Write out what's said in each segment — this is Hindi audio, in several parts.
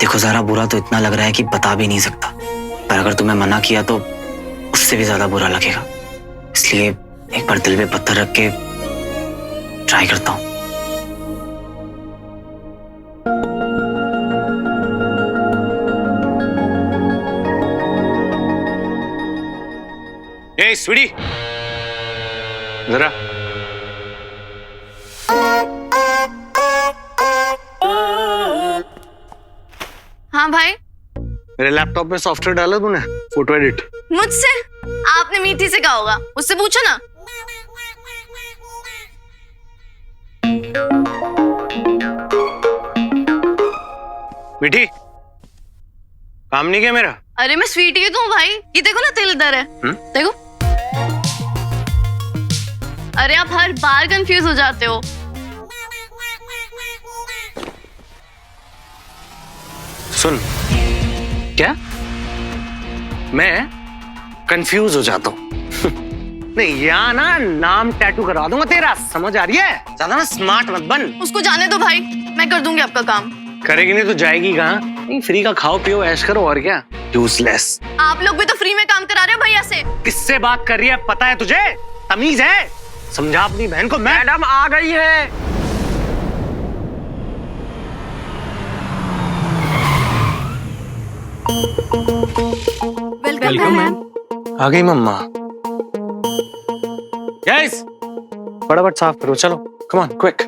देखो ज़रा बुरा तो इतना लग रहा है कि बता भी नहीं सकता, पर अगर तुम्हें मना किया तो उससे भी ज्यादा बुरा लगेगा। इसलिए एक बार दिल पे पत्थर रख के ट्राई करता हूँ। ए स्वीटी, जरा। हाँ भाई। मेरे लैपटॉप में सॉफ्टवेयर डाला तूने फोटो एडिट? मुझसे? आपने मीठी से कहा होगा, उससे पूछो ना। मीठी, काम नहीं किया मेरा? अरे मैं स्वीटी तो हूँ भाई, ये देखो ना तिल इधर है। देखो। अरे आप हर बार कंफ्यूज हो जाते हो। सुन, क्या मैं कंफ्यूज हो जाता हूँ? नहीं, यहाँ ना नाम टैटू करवा दूंगा तेरा, समझ आ रही है? ज्यादा ना स्मार्ट मत बन। उसको जाने दो भाई, मैं कर दूंगी आपका काम। करेगी नहीं तो जाएगी कहाँ? नहीं, फ्री का खाओ पियो ऐश करो, और क्या। यूजलेस। आप लोग भी तो फ्री में काम करा रहे हो भैया से। किससे बात कर रही है पता है तुझे? तमीज है? समझा अपनी बहन को। मैडम आ गई है। Welcome ma'am. आ गई मम्मा। गाइस, फटाफट साफ करो, चलो come on quick.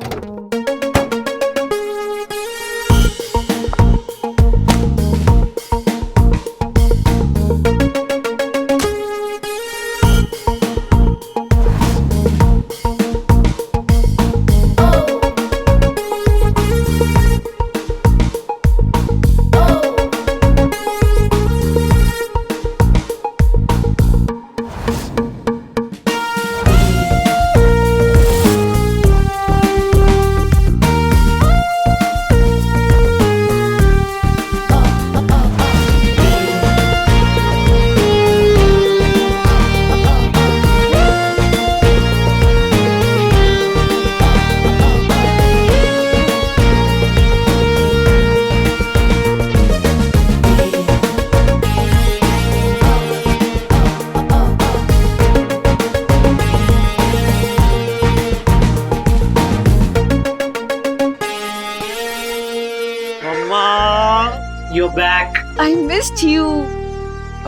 You're back. I missed you.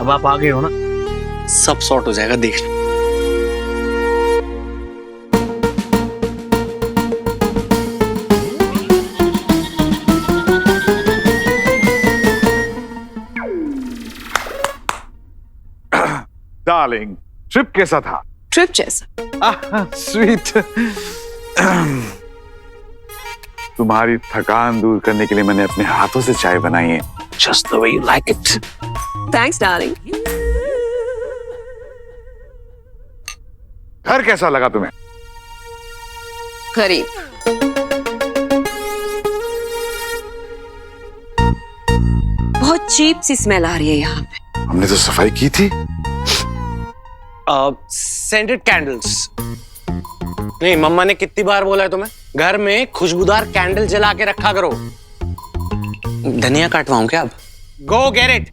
अब आप आ गए हो ना, सब सॉर्ट हो जाएगा, देख लो। डार्लिंग, ट्रिप कैसा था? ट्रिप जैसा। स्वीट। तुम्हारी थकान दूर करने के लिए मैंने अपने हाथों से चाय बनाई है। Just the way you like it. Thanks, darling. घर कैसा लगा तुम्हें? करीब। बहुत चीप सी स्मेल आ रही है यहाँ पे। हमने तो सफाई की थी। Scented candles. नहीं, मम्मा ने कितनी बार बोला है तुम्हें, घर में खुशबूदार कैंडल जला के रखा करो। धनिया काटवाऊं क्या अब? Go get it.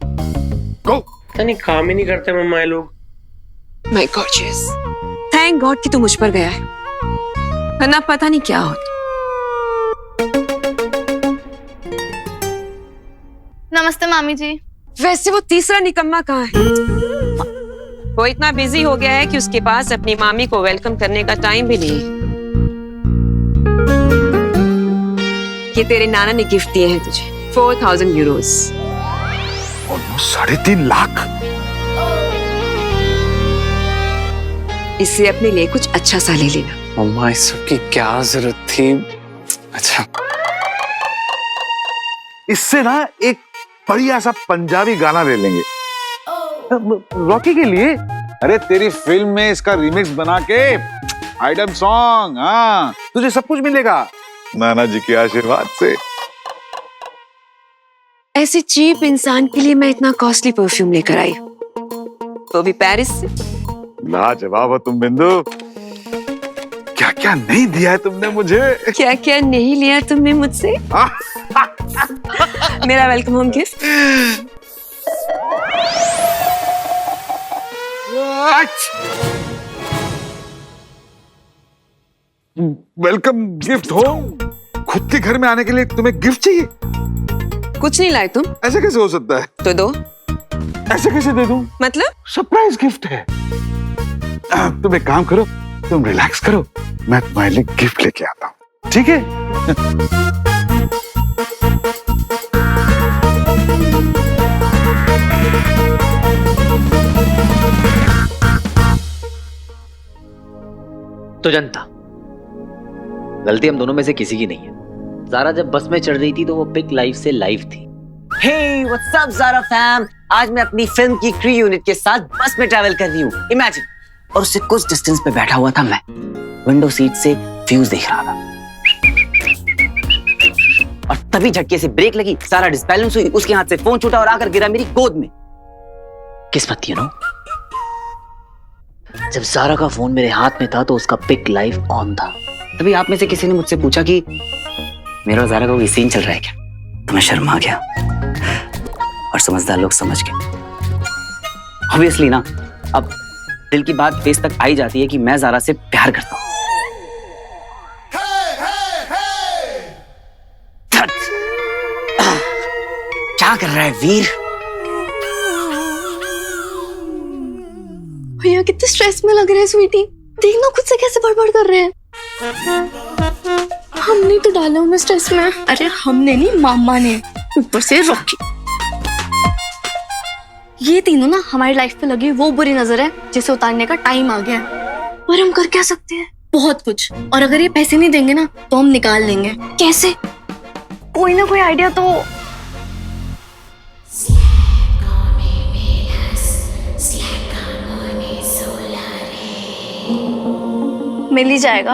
गो। नहीं, काम ही नहीं करते मम्मा ये लोग। My gorgeous. Thank God कि तू मुझ पर गया है, वरना पता नहीं क्या होता। नमस्ते मामी जी। वैसे वो तीसरा निकम्मा कहाँ है? वो इतना बिजी हो गया है कि उसके पास अपनी मामी को वेलकम करने का टाइम भी नहीं। ये तेरे नाना ने गिफ्ट दिए हैं तुझे, 4000 यूरोस। 3.5 लाख। इससे अपने लिए कुछ अच्छा सा ले लेना। मम्मा इस सब की क्या जरूरत थी? अच्छा, इससे ना एक बढ़िया सा पंजाबी गाना ले लेंगे रॉकी के लिए। अरे तेरी फिल्म में इसका रीमिक्स बना के आइटम सॉन्ग। हाँ, तुझे सब कुछ मिलेगा नाना जी के आशीर्वाद से। ऐसे चीप इंसान के लिए मैं इतना कॉस्टली परफ्यूम लेकर आई, वो भी पेरिस से। लाजवाब हो तुम बिंदु। क्या क्या नहीं दिया है तुमने मुझे। क्या क्या नहीं लिया तुमने मुझसे। मेरा welcome home gift. Welcome gift हो? खुद के घर में आने के लिए तुम्हें गिफ्ट चाहिए? कुछ नहीं लाए तुम? ऐसे कैसे हो सकता है? तो दो। ऐसे कैसे दे दूं? मतलब? सरप्राइज गिफ्ट है। तुम एक काम करो, तुम रिलैक्स करो, मैं तुम्हारे लिए गिफ्ट लेके आता हूँ, ठीक है? तो जनता, गलती हम दोनों में से किसी की नहीं है। ज़ारा जब बस में चढ़ रही थी तो वो पिक लाइव से लाइव थी। Hey what's Zara fam, आज मैं अपनी फिल्म की क्रू यूनिट के साथ बस में ट्रैवल कर रही हूँ। इमेजिन, और उससे कुछ डिस्टेंस पे बैठा हुआ था मैं, विंडो सीट से व्यूज देख रहा था, और तभी झटके से ब्रेक लगी, ज़ारा डिसबैलेंस हुई, उसके हाथ से फोन छूटा और आकर गिरा मेरी गोद में। किस्मत, यू नो, जब ज़ारा का फोन मेरे हाथ में था तो उसका पिक लाइव ऑन था। तभी आप में से किसी ने मुझसे पूछा कि मेरा और ज़ारा का कोई सीन चल रहा है क्या? तो मैं शर्मा गया और समझदार लोग समझ गए। ऑब्वियसली ना, अब दिल की बात फेस तक आई जाती है कि मैं ज़ारा से प्यार करता हूँ। क्या कर रहा है वीर? भैया कितने स्ट्रेस में लग रहे हैं स्वीटी, देखना खुद से कैसे बड़बड़ कर रहे हैं। हमने तो डाला उन्हें स्ट्रेस में। अरे हमने नहीं, मामा ने, ऊपर से रॉकी। ये तीनों ना हमारी लाइफ पे लगी वो बुरी नजर है जिसे उतारने का टाइम आ गया है। पर हम कर क्या सकते हैं? बहुत कुछ। और अगर ये पैसे नहीं देंगे ना तो हम निकाल लेंगे। कैसे? कोई ना कोई आइडिया तो मिल ही जाएगा।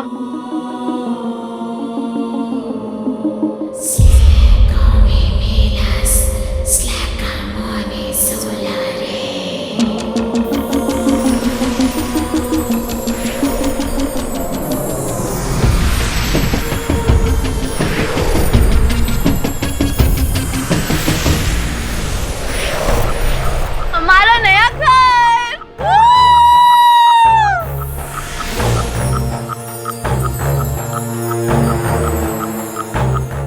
हमारा नया घर।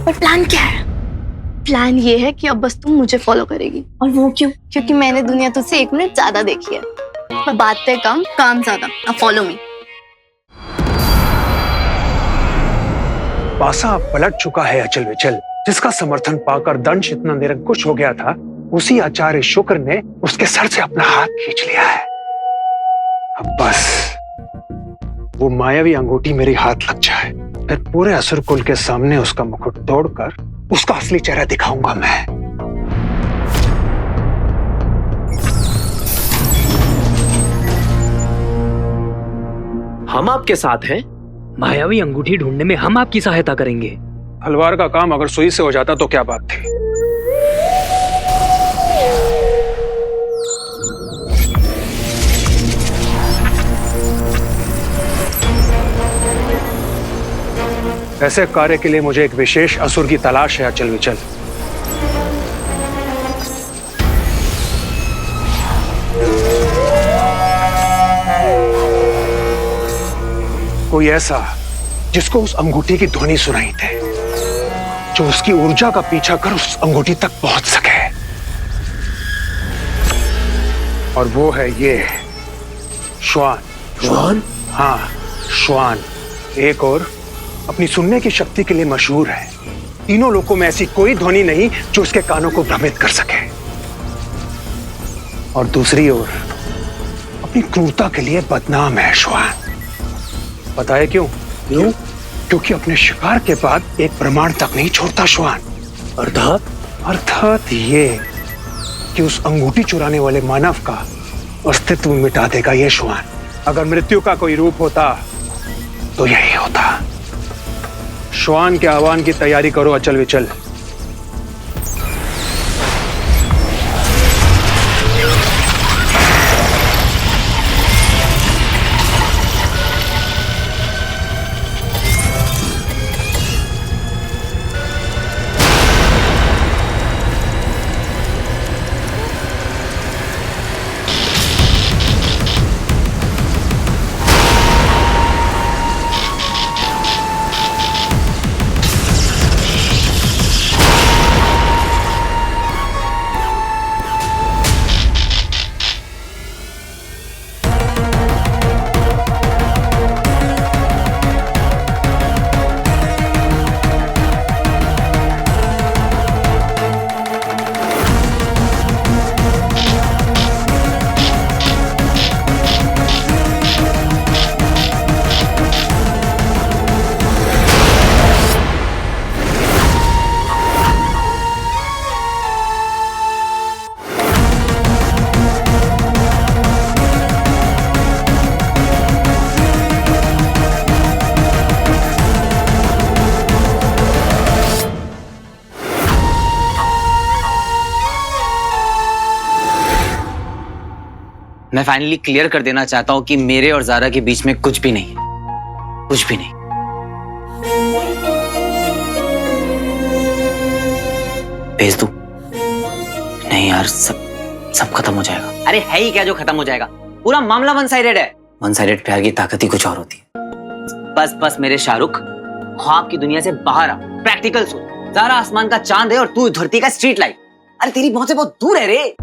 पर प्लान क्या है? प्लान ये है कि अब बस तुम मुझे फॉलो करेगी। और वो क्यों? क्योंकि मैंने दुनिया तुझसे 1 मिनट ज्यादा देखी है। पर बातें कम, काम ज्यादा। अब फॉलो मी। पासा पलट चुका है अचल विचल, जिसका समर्थन पाकर दंश इतना निरंकुश हो गया था, उसी आचार्य शुक्र ने उसके सर से अपना हाथ खींच लिया है। अब बस वो मायावी अंगूठी मेरे हाथ लग जाए, फिर पूरे असुर कुल के सामने उसका मुकुट तोड़कर उसका असली चेहरा दिखाऊंगा मैं। हम आपके साथ हैं। मायावी अंगूठी ढूंढने में हम आपकी सहायता करेंगे। तलवार का काम अगर सुई से हो जाता तो क्या बात थी। ऐसे कार्य के लिए मुझे एक विशेष असुर की तलाश है अचल विचल। कोई ऐसा जिसको उस अंगूठी की ध्वनि सुनाई दे, जो उसकी ऊर्जा का पीछा कर उस अंगूठी तक पहुंच सके। और वो है ये श्वान। श्वान? हाँ, श्वान। एक और अपनी सुनने की शक्ति के लिए मशहूर है। तीनों लोकों में ऐसी कोई ध्वनि नहीं जो उसके कानों को भ्रमित कर सके। और दूसरी ओर अपनी क्रूरता के लिए बदनाम है श्वान। पता है क्यों? क्यों? क्योंकि अपने शिकार के बाद एक प्रमाण तक नहीं छोड़ता श्वान। अर्थात ये कि उस अंगूठी चुराने वाले मानव का अस्तित्व मिटा देगा ये श्वान। अगर मृत्यु का कोई रूप होता तो यही होता। श्वान के आह्वान की तैयारी करो अचल विचल। मैं फाइनली क्लियर कर देना चाहता हूं कि मेरे और जारा के बीच में कुछ भी नहीं, कुछ भी नहीं। भेज दूं? नहीं यार, सब खत्म हो जाएगा। अरे है ही क्या जो खत्म हो जाएगा? पूरा मामला वन साइडेड है। वन साइडेड प्यार की ताकत ही कुछ और होती है। बस मेरे शाहरुख, ख्वाब की दुनिया से बाहर आ, प्रैक्टिकल सोच। जारा आसमान का चांद है और तू धरती का स्ट्रीट लाइट। अरे तेरी पहुंच से बहुत दूर है रे।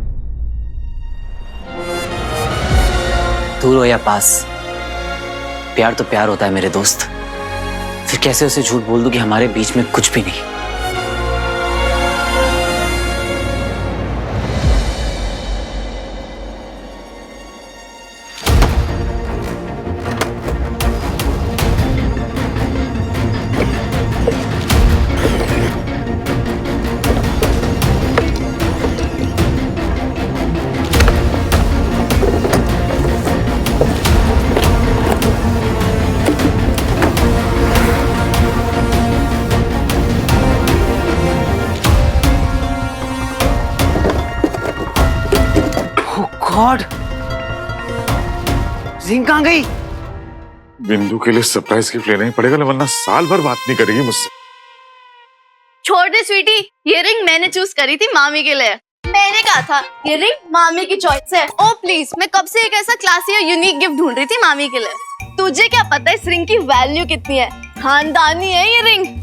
दूर हो या पास, प्यार तो प्यार होता है मेरे दोस्त। फिर कैसे उसे झूठ बोल दूं कि हमारे बीच में कुछ भी नहीं? गॉड, रिंग कहां गई? बिंदु के लिए सरप्राइज गिफ्ट लेना ही पड़ेगा, वरना साल भर बात नहीं करेगी मुझसे। छोड़ दे स्वीटी, ये रिंग मैंने चूज करी थी मामी के लिए। मैंने कहा था ये रिंग मामी की चॉइस है। ओ प्लीज, मैं कब से एक ऐसा क्लासी और यूनिक गिफ्ट ढूंढ रही थी मामी के लिए। तुझे क्या पता इस रिंग की वैल्यू कितनी है? खानदानी है ये रिंग।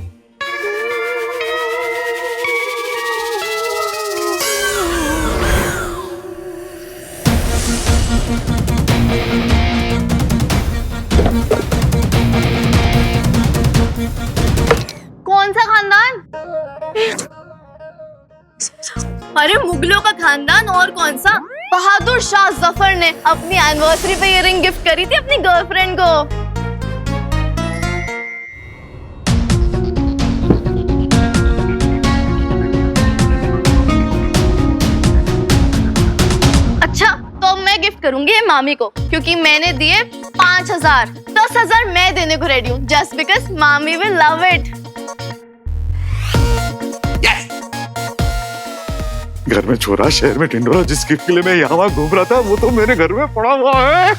कौन सा खानदान? अरे मुगलों का खानदान, और कौन सा? बहादुर शाह जफर ने अपनी एनिवर्सरी पे ये रिंग गिफ्ट करी थी अपनी गर्लफ्रेंड को। अच्छा, तो मैं गिफ्ट करूंगी ये मामी को, क्योंकि मैंने दिए 5,000। 10,000 मैं देने को रेडी हूँ, जस्ट बिकॉज मामी विल लव इट। घर में छोरा, शहर में टिंडोरा। जिस गिफ्ट के लिए मैं यहाँ घूम रहा था वो तो मेरे घर में पड़ा हुआ है।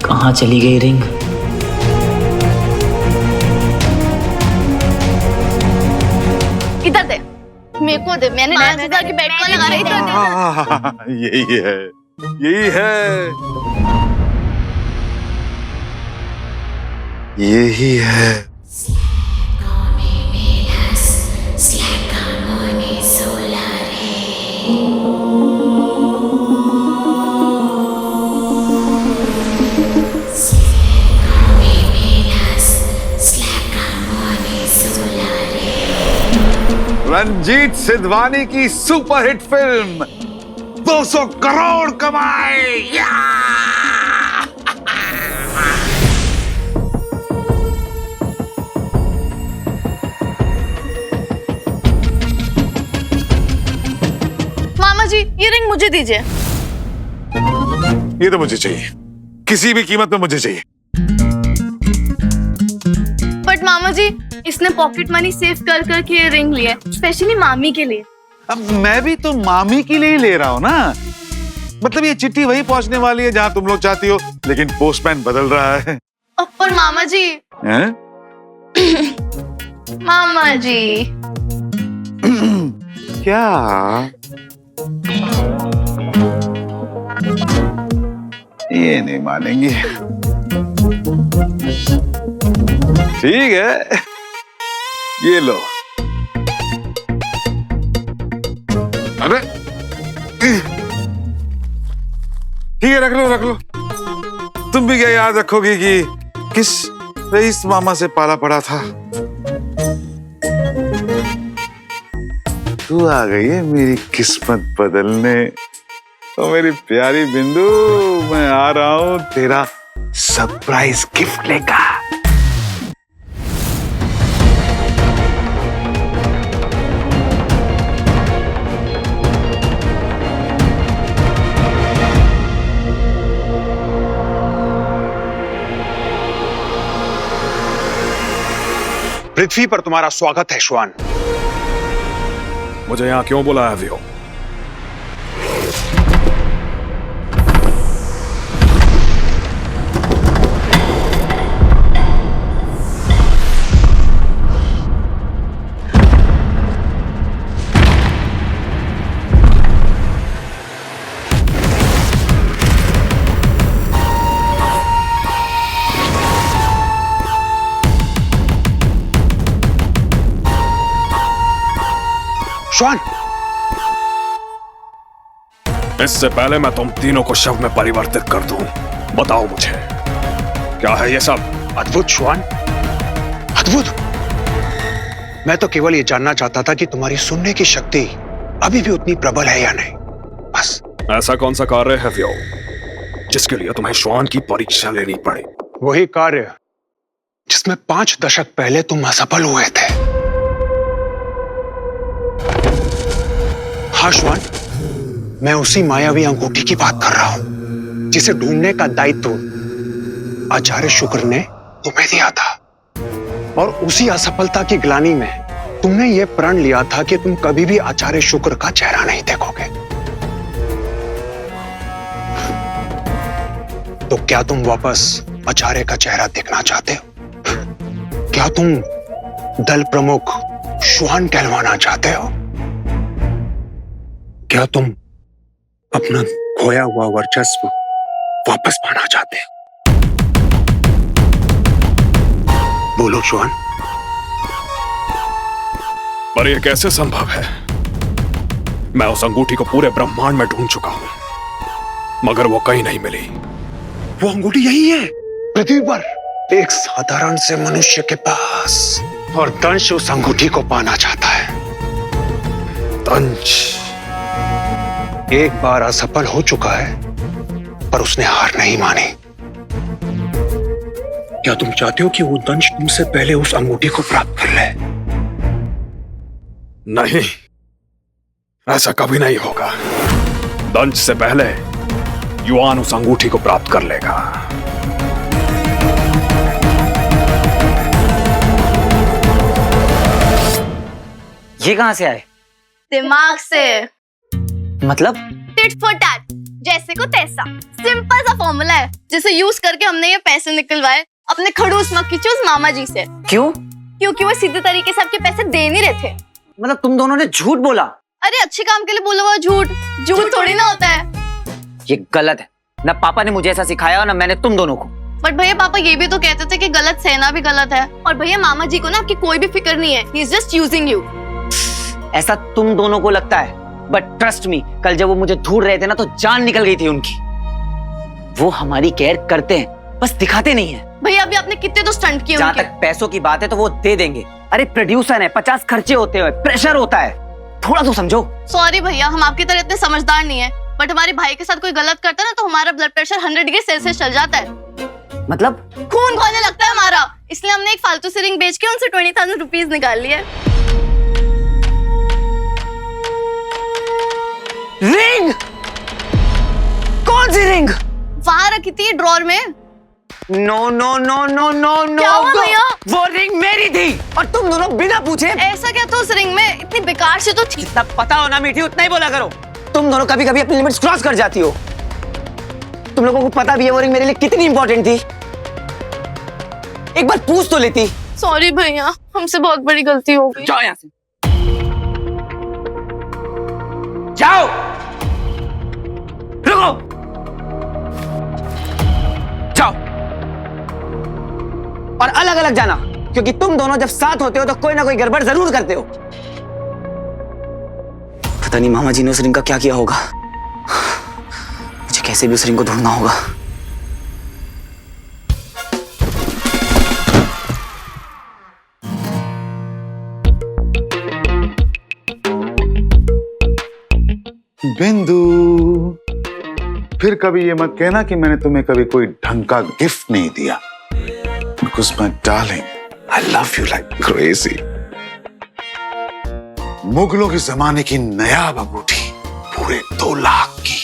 कहाँ चली गई रिंग? इधर दे, मेरे को दे। मैंने 5,000 की बेट कॉइन लगा रही थी। यही है, यही है, यही है। रंजीत सिद्धवानी की सुपरहिट फिल्म 200 करोड़ कमाए। मामा जी, ये रिंग मुझे दीजिए। ये तो मुझे चाहिए, किसी भी कीमत में मुझे चाहिए। बट मामा जी, इसने पॉकेट मनी सेव कर करके ये रिंग लिया है, स्पेशली मामी के लिए। अब मैं भी तो मामी के लिए ही ले रहा हूँ ना। मतलब ये चिट्ठी वही पहुंचने वाली है जहां तुम लोग चाहती हो, लेकिन पोस्टमैन बदल रहा है। पर मामा जी, हैं? मामा जी क्या? ये नहीं मानेंगी। ठीक है, ये लो। अरे ठीक है, रख लो रख लो। तुम भी क्या याद रखोगी कि किस रईस मामा से पाला पड़ा था? तू आ गई है मेरी किस्मत बदलने। तो मेरी प्यारी बिंदु, मैं आ रहा हूं तेरा सरप्राइज गिफ्ट लेकर। पृथ्वी पर तुम्हारा स्वागत है श्वान। मुझे यहाँ क्यों बुलाया वियो? श्वान, इससे पहले मैं तुम तीनों को शव में परिवर्तित कर दूं, बताओ मुझे क्या है ये सब? अद्भुत श्वान, अद्भुत। मैं तो केवल ये जानना चाहता था कि तुम्हारी सुनने की शक्ति अभी भी उतनी प्रबल है या नहीं, बस। ऐसा कौन सा कार्य है व्यो जिसके लिए तुम्हें श्वान की परीक्षा लेनी पड़ी? वही कार्य जिसमें 5 दशक पहले तुम असफल हुए थे। हाँ श्वान, मैं उसी मायावी अंगूठी की बात कर रहा हूं जिसे ढूंढने का दायित्व आचार्य शुक्र ने तुम्हें दिया था। और उसी असफलता की ग्लानि में तुमने यह प्रण लिया था कि तुम कभी भी आचार्य शुक्र का चेहरा नहीं देखोगे। तो क्या तुम वापस आचार्य का चेहरा देखना चाहते हो? क्या तुम दल प्रमुख श्वान कहलवाना चाहते हो? क्या तुम अपना खोया हुआ वर्चस्व वापस पाना चाहते हो? बोलो श्वान। पर यह कैसे संभव है? मैं उस अंगूठी को पूरे ब्रह्मांड में ढूंढ चुका हूं मगर वो कहीं नहीं मिली। वो अंगूठी यही है पृथ्वी पर, एक साधारण से मनुष्य के पास, और दंश उस अंगूठी को पाना चाहता है। दंश एक बार असफल हो चुका है पर उसने हार नहीं मानी। क्या तुम चाहते हो कि वो दंश तुमसे पहले उस अंगूठी को प्राप्त कर ले? नहीं, ऐसा कभी नहीं होगा। दंश से पहले युआन उस अंगूठी को प्राप्त कर लेगा। ये कहां से आए? दिमाग से। मतलब? टिट फॉर टैट, जैसे को तैसा। सिंपल सा फॉर्मूला है जिसे यूज करके हमने ये पैसे निकलवाए अपने खड़ूस मक्खी चूस मामा जी से। क्यों? क्योंकि वो सीधे तरीके से आपके पैसे दे नहीं रहे थे। मतलब तुम दोनों ने झूठ बोला? अरे अच्छे काम के लिए बोला हुआ झूठ झूठ थोड़ी ना होता है। ये गलत है। ना पापा ने मुझे ऐसा सिखाया और ना मैंने तुम दोनों को। बट भैया पापा ये भी तो कहते थे कि गलत सहना भी गलत है। और भैया मामा जी को ना आपकी कोई भी फिक्र नहीं है। He is just using you. ऐसा तुम दोनों को लगता है, बट ट्रस्ट मी, कल जब वो मुझे ढूंढ रहे थे ना तो जान निकल गई थी उनकी। वो हमारी केयर करते हैं, बस दिखाते नहीं है। भैया अभी आपने कितने तो स्टंट किए जहाँ उनके। तक पैसों की बात है तो वो दे देंगे। अरे प्रोड्यूसर है, 50 खर्चे होते हैं, प्रेशर होता है, थोड़ा तो समझो। सॉरी भैया, हम आपकी तरह इतने समझदार नहीं है। बट हमारे भाई के साथ कोई गलत करता है ना तो हमारा ब्लड प्रेशर 100 डिग्री सेल्सियस चल जाता है। मतलब? खून खोलने लगता है हमारा। इसलिए हमने एक फालतू सी रिंग बेच के उनसे 20,000 रुपीज निकाल लिए। रिंग? कौन सी रिंग? वहां रखी थी ड्रॉर में। No no no no no no. क्या हुआ भैया? वो रिंग मेरी थी और तुम दोनों बिना पूछे। ऐसा क्या था उस रिंग में? इतनी बेकार से तो थी। जितना पता हो ना मीठी उतना ही बोला करो। तुम दोनों कभी कभी अपनी लिमिट्स क्रॉस कर जाती हो। तुम लोगों को पता भी है वो रिंग मेरे लिए कितनी इंपॉर्टेंट थी। एक बार पूछ तो लेती। सॉरी भैया, हमसे बहुत बड़ी गलती हो गई। जाओ यहाँ से, जाओ। रुको, जाओ और अलग अलग जाना, क्योंकि तुम दोनों जब साथ होते हो तो कोई ना कोई गड़बड़ जरूर करते हो। पता नहीं मामा जी ने उस रिंग का क्या किया होगा। मुझे कैसे भी उस रिंग को ढूंढना होगा। बिंदु, फिर कभी ये मत कहना कि मैंने तुम्हें कभी कोई ढंग का गिफ्ट नहीं दिया। Because my darling, I love you like crazy. मुगलों के जमाने की नायाब अंगूठी, पूरे 2 लाख की।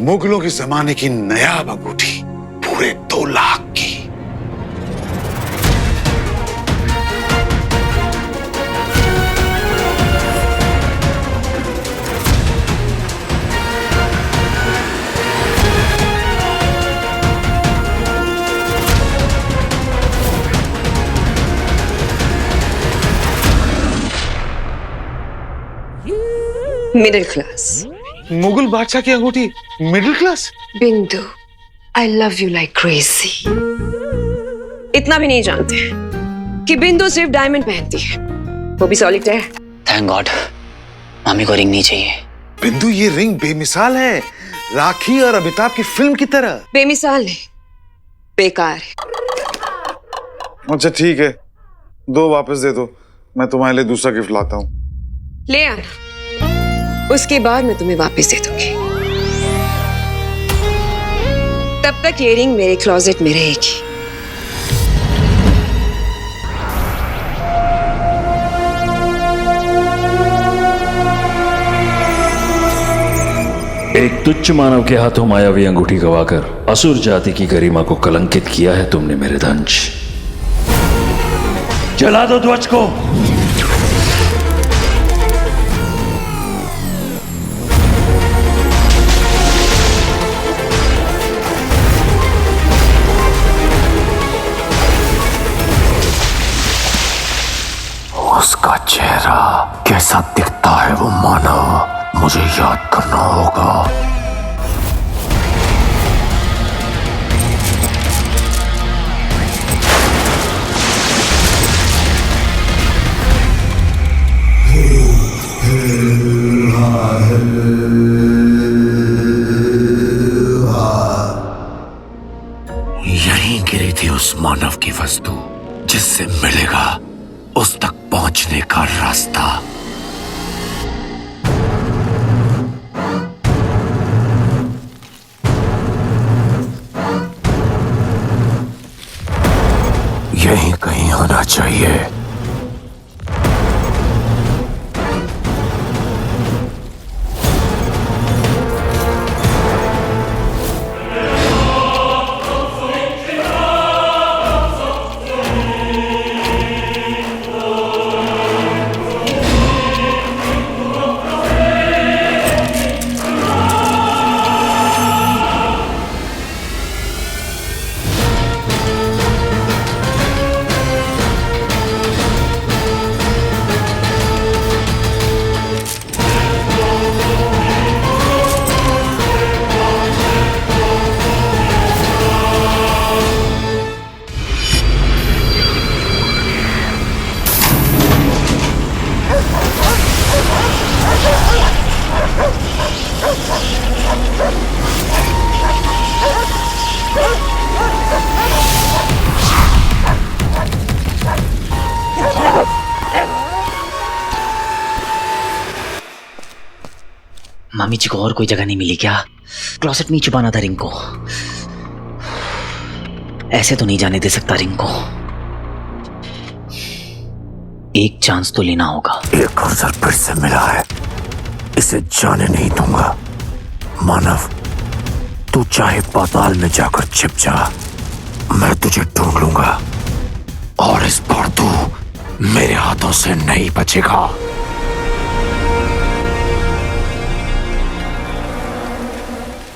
मुगलों के जमाने की नायाब अंगूठी, पूरे 2 लाख की। Middle class. मुगल बादशाह की अंगूठी मिडिल क्लास? बिंदु, I love you like crazy. इतना भी नहीं जानते कि बिंदु सिर्फ डायमंड पहनती है, वो भी सॉलिटेयर। थैंक गॉड, मामी को रिंग नहीं चाहिए। बिंदु, ये रिंग बेमिसाल है, राखी और अमिताभ की फिल्म की तरह। बेमिसाल नहीं, बेकार है। अच्छा ठीक है, 2 वापस दे दो, मैं तुम्हारे लिए दूसरा गिफ्ट लाता हूँ। ले आना, उसके बाद मैं तुम्हें वापस दे दूंगी। तब तक ये रिंग मेरे क्लोजेट में रहेगी। एक तुच्छ मानव के हाथों मायावी अंगूठी गवाकर असुर जाति की गरिमा को कलंकित किया है तुमने मेरे दंश। जला दो ध्वज को। उसका चेहरा कैसा दिखता है वो मानव, मुझे याद करना होगा। यहीं गिरी थी उस मानव की वस्तु जिससे मिलेगा उस तक पहुंचने का रास्ता। यहीं कहीं होना चाहिए। मामी जी को और कोई जगह नहीं मिली क्या? क्लोसेट में ही छुपाना था रिंग को। ऐसे तो नहीं जाने दे सकता रिंग को। एक चांस तो लेना होगा। एक अवसर फिर से मिला है, इसे जाने नहीं दूंगा। मानव, तू चाहे पाताल में जाकर छिप जा, मैं तुझे ढूंढ लूंगा और इस बार तू मेरे हाथों से नहीं बचेगा।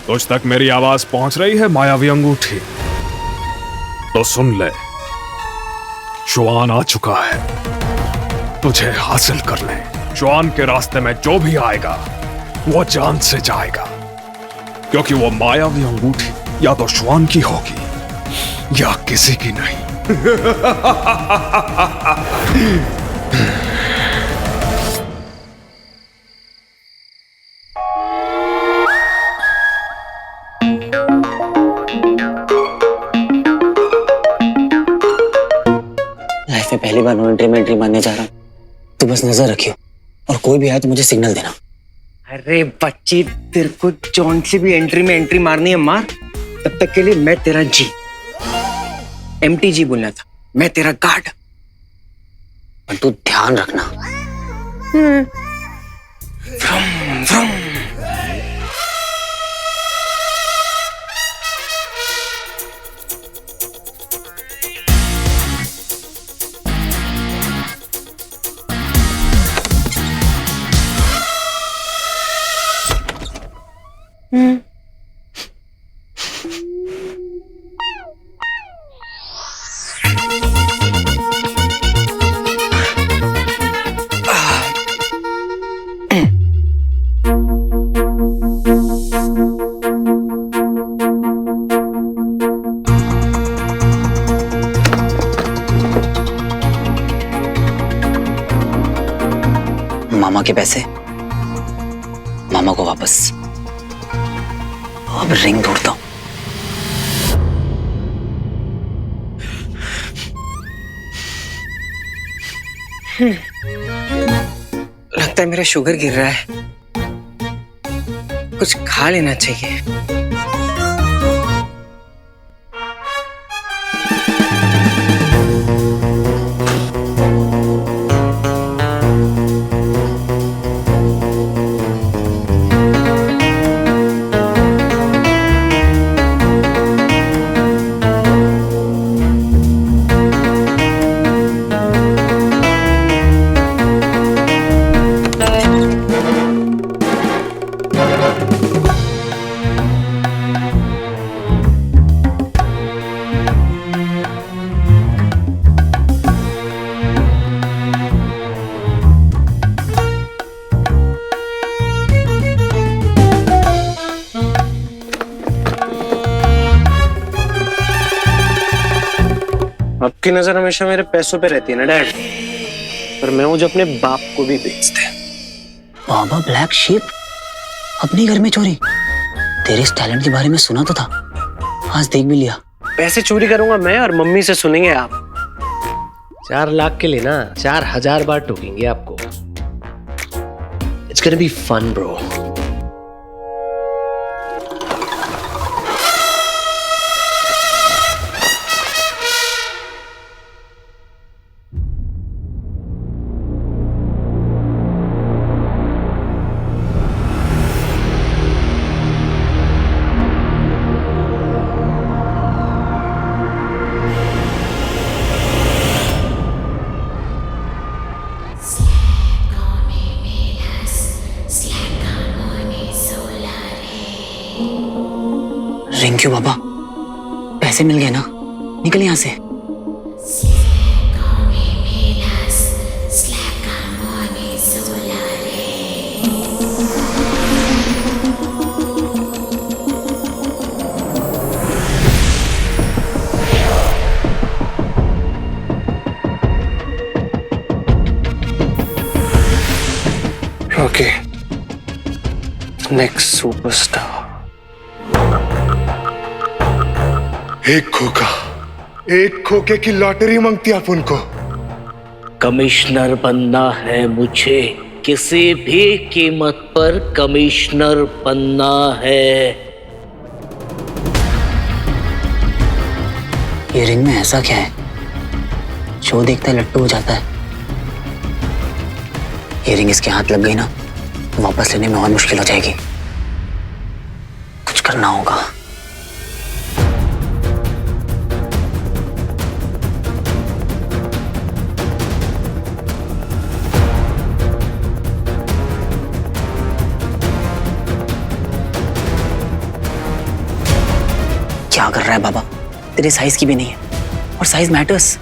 तुझ तक मेरी आवाज पहुंच रही है मायावी अंगूठी? तो सुन ले, शुआन आ चुका है तुझे हासिल करने। शुआन के रास्ते में जो भी आएगा वो जान से जाएगा, क्योंकि वो मायावी अंगूठी या तो शुआन की होगी या किसी की नहीं। लाइफ में पहली बार नो एंट्री में एंट्री मारने जा रहा हूं, तो बस नजर रखियो और कोई भी आए तो मुझे सिग्नल देना। अरे बच्ची, तेरे को जौन सी भी एंट्री में एंट्री मारनी है मार। तब तक के लिए मैं तेरा जी, MTG बोलना था, मैं तेरा गार्ड। पर तू ध्यान रखना। व्रम, व्रम। मामा के पैसे मामा को वापस। अब रिंग ढूंढता हूं। लगता है मेरा शुगर गिर रहा है, कुछ खा लेना चाहिए। आपकी नजर हमेशा मेरे पैसों पे रहती है ना डैड, पर मैं मुझे अपने बाप को भी बेचते हैं। बाबा ब्लैक शीप, अपने घर में चोरी? तेरे इस टैलेंट के बारे में सुना तो था, आज देख भी लिया। पैसे चोरी करूंगा मैं और मम्मी से सुनेंगे आप। 4 लाख के लिए ना 4000 बार टोकेंगे आपको। It's gonna be fun, bro. Ring क्यों बाबा? पैसे मिल गए ना, निकल यहां से। Rocky, next superstar. एक खोके की लॉटरी मांगती अपन को। कमिश्नर बनना है मुझे, किसी भी कीमत पर कमिश्नर बनना है। ये रिंग में ऐसा क्या है, जो देखता है लट्टू हो जाता है? ये रिंग इसके हाथ लग गई ना, वापस लेने में और मुश्किल हो जाएगी। कुछ करना होगा। क्या कर रहा है बाबा? तेरे साइज की भी नहीं है, और साइज मैटर्स।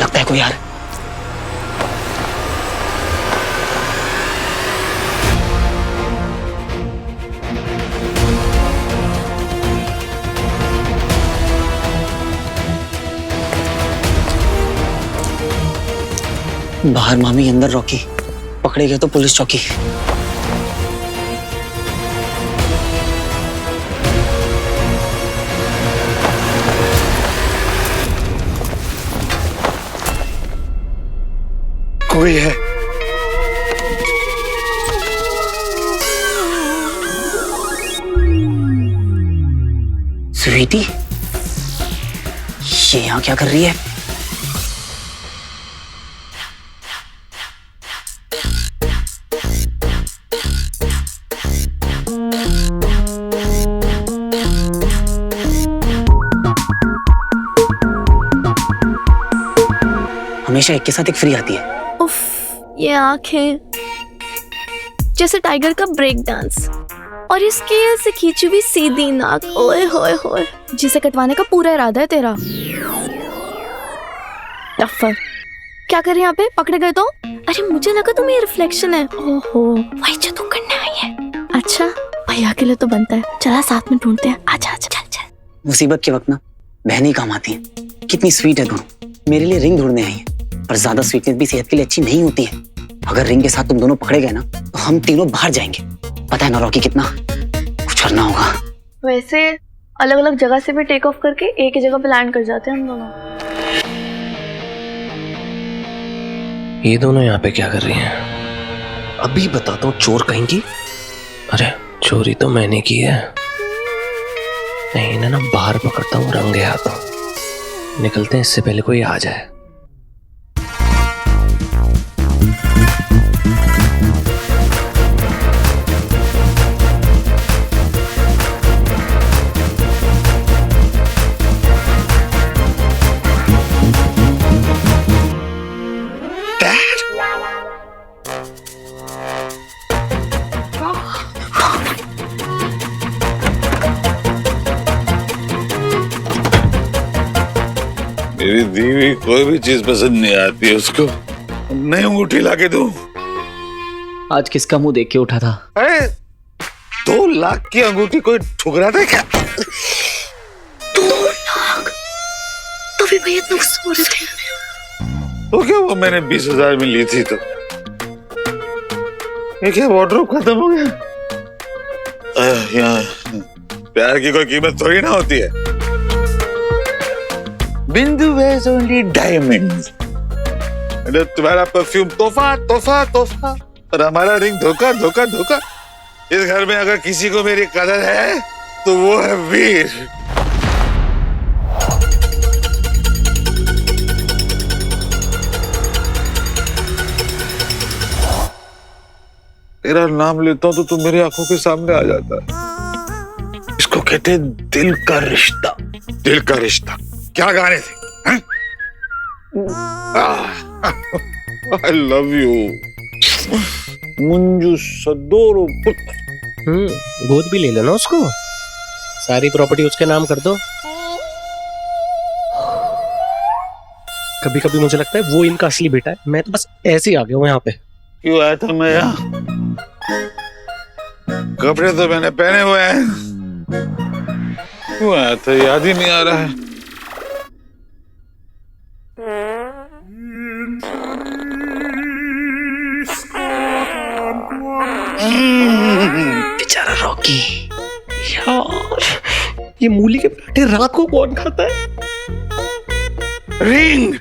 लगता है कोई यार। बाहर मामी, अंदर रॉकी। पकड़े गए तो पुलिस चौकी। कोई है। स्वीटी, ये यहाँ क्या कर रही है? हमेशा एक के साथ एक फ्री आती है। उफ, ये आंखें जैसे टाइगर का ब्रेक डांस, और इस स्केल से खींची हुई सीधी नाक। ओए होए होए, जिसे कटवाने का पूरा इरादा है तेरा। टफ्फर, क्या कर रहे हैं यहाँ पे? पकड़े गए तो? अरे मुझे लगा तुम्हें ये रिफ्लेक्शन है। ओहो, वही जादू करने आई है। अच्छा, भैया के लिए तो बनता है। चला साथ में ढूंढते हैं। आजा आजा, चल चल। मुसीबत के वक्त ना बहन ही काम आती है। कितनी स्वीट है दोनों, मेरे लिए रिंग ढूंढने आई है। पर ज्यादा स्वीटनेस भी सेहत के लिए अच्छी नहीं होती है। अगर रिंग के साथ तुम दोनों पकड़े गए ना तो हम तीनों बाहर जाएंगे। पता है ना रॉकी, कितना कुछ करना होगा। वैसे अलग अलग जगह से भी टेक ऑफ करके एक ही जगह पे लैंड कर जाते हैं हम दोनों। ये दोनों यहाँ पे क्या कर रही हैं? अभी बताता हूँ चोर कहीं की। अरे चोरी तो मैंने की है। नहीं इन्हें ना बाहर पकड़ता हूँ रंगे हाथों। निकलते हैं इससे पहले कोई आ जाए। मेरी दी हुई कोई भी चीज पसंद नहीं आती है उसको। नई अंगूठी लाके दूं? आज किसका मुंह देख के उठा था? अरे 2 लाख की अंगूठी कोई ठुकरा था क्या? 2 लाख? तभी भैया इतना गुस्सा हो रहे थे। तो क्या वो मैंने 20,000 में ली थी तो ये क्या वार्डरोब खत्म हो गया? यहाँ प्यार की कोई कीमत थोड़ी ना होती है। बिंदु wears only diamonds। तुम्हारा परफ्यूम तोहफा तोहफा तोहफा और हमारा रिंग धोखा धोखा धोखा। इस घर में अगर किसी को मेरी कदर है तो वो है वीर। तेरा नाम लेता हूं तो तू मेरी आंखों के सामने आ जाता है। इसको कहते हैं दिल का रिश्ता। दिल का रिश्ता क्या गाने थे? I love you मुंजू सदोरो पुत्र। गोद भी ले लेना उसको। सारी प्रॉपर्टी उसके नाम कर दो। कभी कभी मुझे लगता है वो इनका असली बेटा है। मैं तो बस ऐसे ही आ गया हूँ यहाँ पे। क्यों आया था मैं यहाँ? कपड़े तो मैंने पहने हुए हैं। क्यों आया था याद ही नहीं आ रहा है। बेचारा रॉकी यार, ये मूली के पराठे रात को कौन खाता है? रिंग।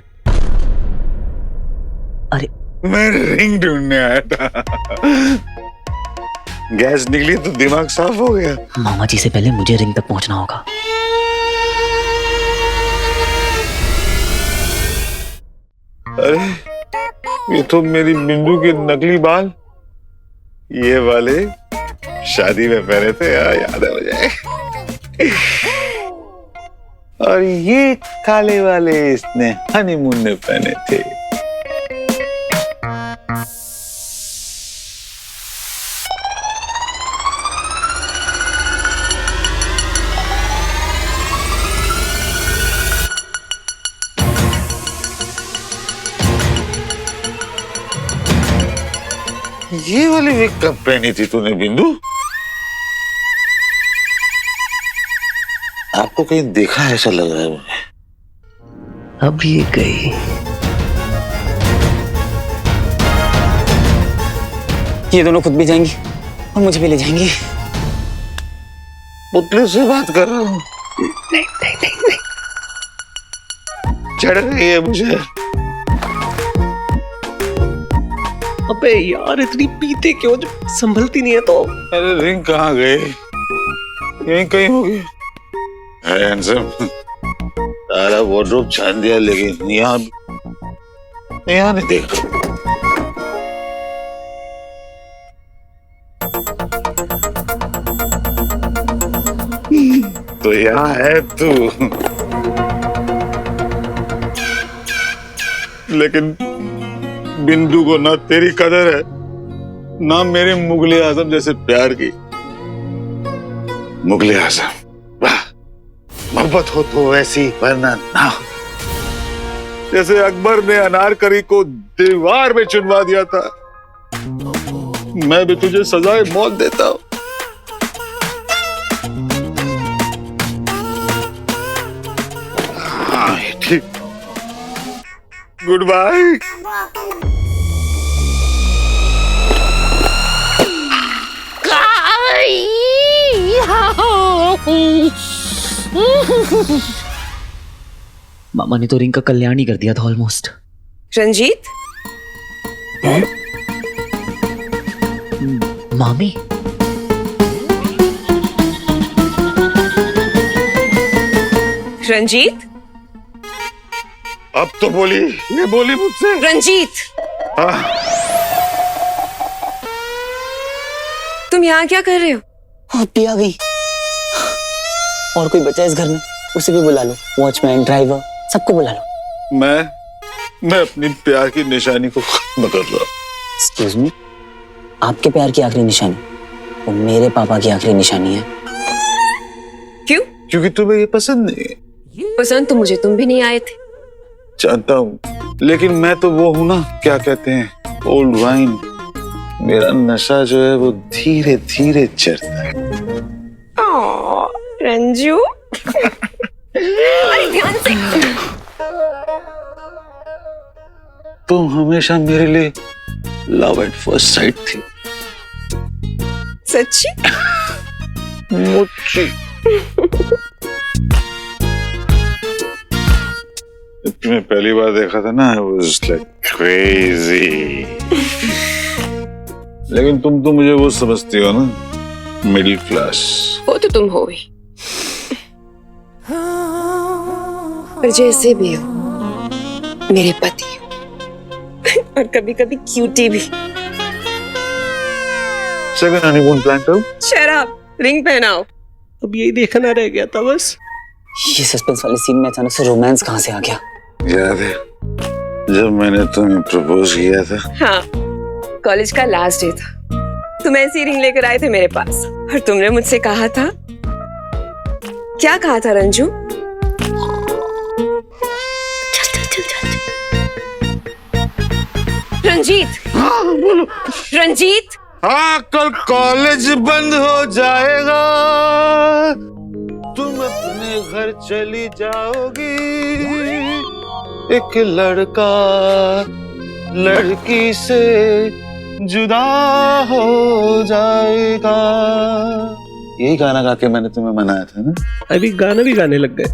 अरे मैं रिंग ढूंढने आया था। गैस निकली तो दिमाग साफ हो गया। मामा जी से पहले मुझे रिंग तक पहुंचना होगा। अरे ये तो मेरी बिंदु के नकली बाल। ये वाले शादी में पहने थे, याद है मुझे। और ये काले वाले इसने हनीमून में पहने थे। ये वाली विग कब पहनी थी तूने बिंदु? आपको कहीं देखा ऐसा लग रहा है मुझे। अब ये गई। ये दोनों खुद भी जाएंगी और मुझे भी ले जाएंगी। पुतले से बात कर रहा हूँ। नहीं नहीं नहीं नहीं। चढ़ रही है मुझे। अबे यार इतनी पीते क्यों जो संभलती नहीं है तो? अरे रिंग कहाँ गई? यहीं कहीं होगी। हैंडसम सारा वार्डरोब छान दिया लेकिन यहाँ नहीं देखा। तो यहाँ है तू। लेकिन बिंदु को ना तेरी कदर है ना मेरे मुगले आजम जैसे प्यार की। मुगले आजम वाह, मोहब्बत हो तो वैसी वरना ना हो। जैसे अकबर ने अनारकली को दीवार में चुनवा दिया था, मैं भी तुझे सजाए मौत देता हूं। Rocky, good bye. मामा ने तो रिंग का कल्याण ही कर दिया था ऑलमोस्ट। रंजीत, मामी, रंजीत, अब तो बोली, ये बोली मुझसे। रंजीत, हाँ। तुम यहाँ क्या कर रहे हो? अभी आ गई। और कोई बचा इस घर में, उसे भी बुला लो, वॉचमैन, ड्राइवर, सबको बुला लो। मैं अपनी प्यार की निशानी को खत्म कर रहा। एक्सक्यूज मी, आपके प्यार की आखिरी निशानी वो मेरे पापा की आखिरी निशानी है। क्यों? क्योंकि तुम्हें ये पसंद नहीं है। पसंद तो मुझे तुम भी नहीं आए थे। जानता हूँ, लेकिन मैं तो वो हूँ ना, क्या कहते हैं, ओल्ड वाइन। मेरा नशा जो है वो धीरे धीरे चढ़ता है। रंजू, अरे ध्यान से। तुम हमेशा मेरे लिए लव एट फर्स्ट साइट थी। सच्ची? मुझे तुम्हें पहली बार देखा था ना, I was like crazy। लेकिन तुम तो मुझे वो समझती हो ना, मिडिल क्लास। वो तो तुम हो ही, पर जैसे भी हो मेरे पति हो, और कभी कभी क्यूटी भी। सेकंड हनीमून प्लान करो। शराब, रिंग पहनाओ। अब यही देखना रह गया था बस। ये सस्पेंस वाले सीन में अचानक से रोमांस कहाँ से आ गया? याद है जब मैंने तुम्हें प्रपोज किया था? हाँ, कॉलेज का लास्ट डे था। तुम ऐसी रिंग लेकर आए थे मेरे पास, और तुमने मुझसे कहा था, क्या कहा था रंजू? रंजीत, रंजीत, हाँ, कल कॉलेज बंद हो जाएगा, तुम अपने घर चली जाओगी, एक लड़का लड़की से जुदा हो जाएगा। यही गाना गा के मैंने तुम्हें मनाया था ना। अभी गाना भी गाने लग गए।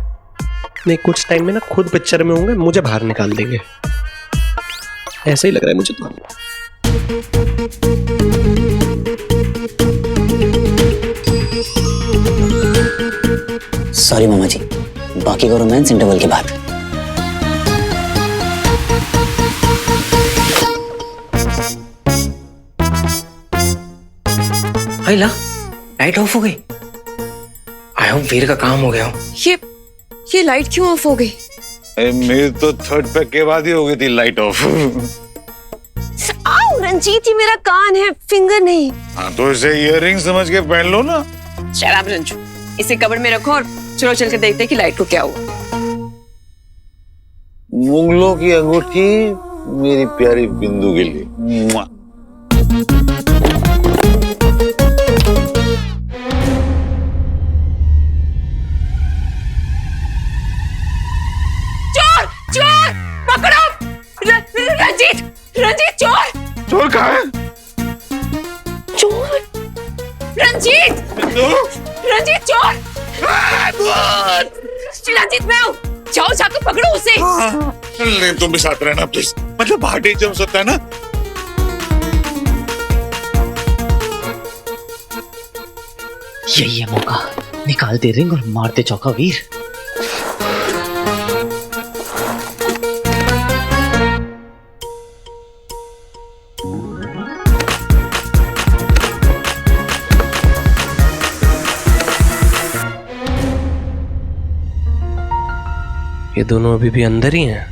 नहीं, कुछ टाइम में ना खुद पिक्चर में होंगे, मुझे बाहर निकाल देंगे। ऐसा ही लग रहा है मुझे तो। सॉरी मामा जी, बाकी का रोमांस इंटरवल के बाद। ला, लाइट ऑफ हो गई। आई होप वीर का काम हो गया हो। ये लाइट क्यों ऑफ हो गई? मेरी तो थर्ड पैक के बाद ही हो गई थी लाइट ऑफ। आओ रंजीत, ये मेरा कान है, फिंगर नहीं। हाँ, तो इसे इयररिंग समझ के पहन लो ना। शराब रंजू, इसे कबर्ड में रखो और चलो चल के देखते हैं कि लाइट को क्या हुआ। मुंगलों की अंगूठी मेरी प्यारी बिंदु के लिए। मुआ। चोर, चोर, पकड़ो! रंजीत, रंजीत, चोर! चोर कहाँ है? चोर! रंजीत! रंजीत, चोर! रंजीत, मैं हूँ। जाओ, जाकर पकड़ो उसे। नहीं, तुम भी साथ रहना प्लीज। मतलब बाहर डेंजर हो सकता है ना। यही है मौका, निकालते रिंग और मारते चौका वीर। ये दोनों अभी भी अंदर ही हैं।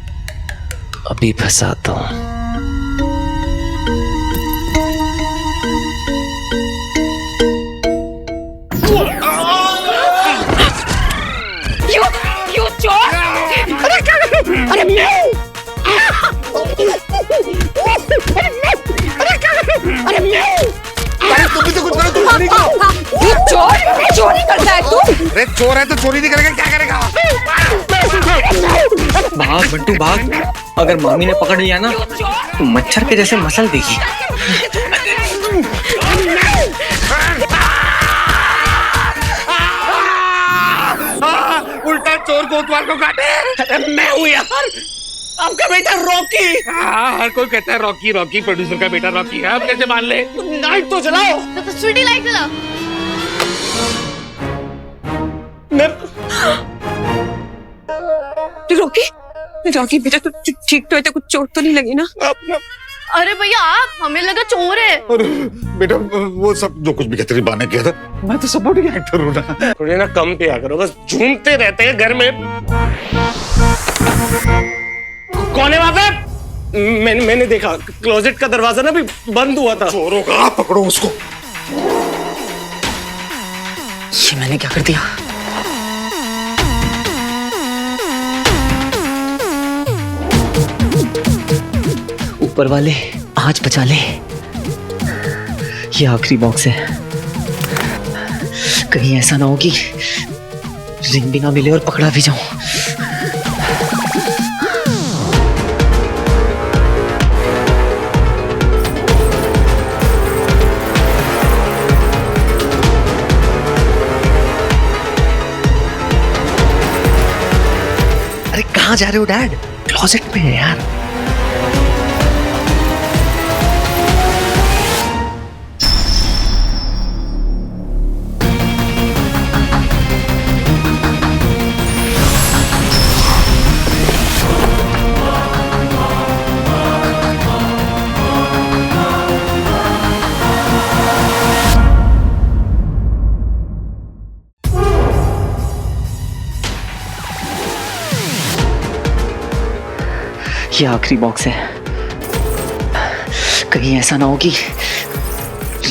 अभी फंसाता हूं। यू चोर! अरे क्या कर रहे हो? अरे मैं हूँ। अरे क्या कर रहे हो? अरे मैं हूँ। अरे तुम भी तो कुछ करो, तुम चोरी करो। ये चोर चोरी करता है तू? अरे चोर है तो चोरी नहीं करेगा, क्या करेगा? भाग बंटू भाग, अगर मामी ने पकड़ लिया ना तो मच्छर के जैसे मसल देगी। उल्टा चोर कोतवाल को काटे। अरे मैं हूँ यार, आपका बेटा रॉकी। हाँ, हर कोई कहता है रॉकी रॉकी, प्रोड्यूसर का बेटा रॉकी है। आप कैसे मान ले? लाइट तो जलाओ। तो स्वीटी लाइट जलाओ। रॉकी बेटा तो ठीक तो है, तो कुछ चोट तो नहीं लगी ना? अरे भैया आप, हमें लगा चोर है। अरे बेटा वो सब जो कुछ भी कहते थे बाने किया था, मैं तो सपोर्टिंग एक्टर हूँ ना। थोड़ी ना कम किया करो, बस झूमते रहते हैं घर में। कौन है वहां पे? मैंने देखा क्लोजेट का दरवाजा ना भी बंद हुआ था। चोरों का पकड़ो उसको। ये मैंने क्या कर दिया? ऊपर वाले आज बचा ले, ये आखिरी बॉक्स है। कहीं ऐसा ना हो कि रिंग भी ना मिले और पकड़ा भी जाऊं। अरे कहाँ जा रहे हो डैड? क्लोजेट में है यार। ये आखिरी बॉक्स है, कहीं ऐसा ना हो कि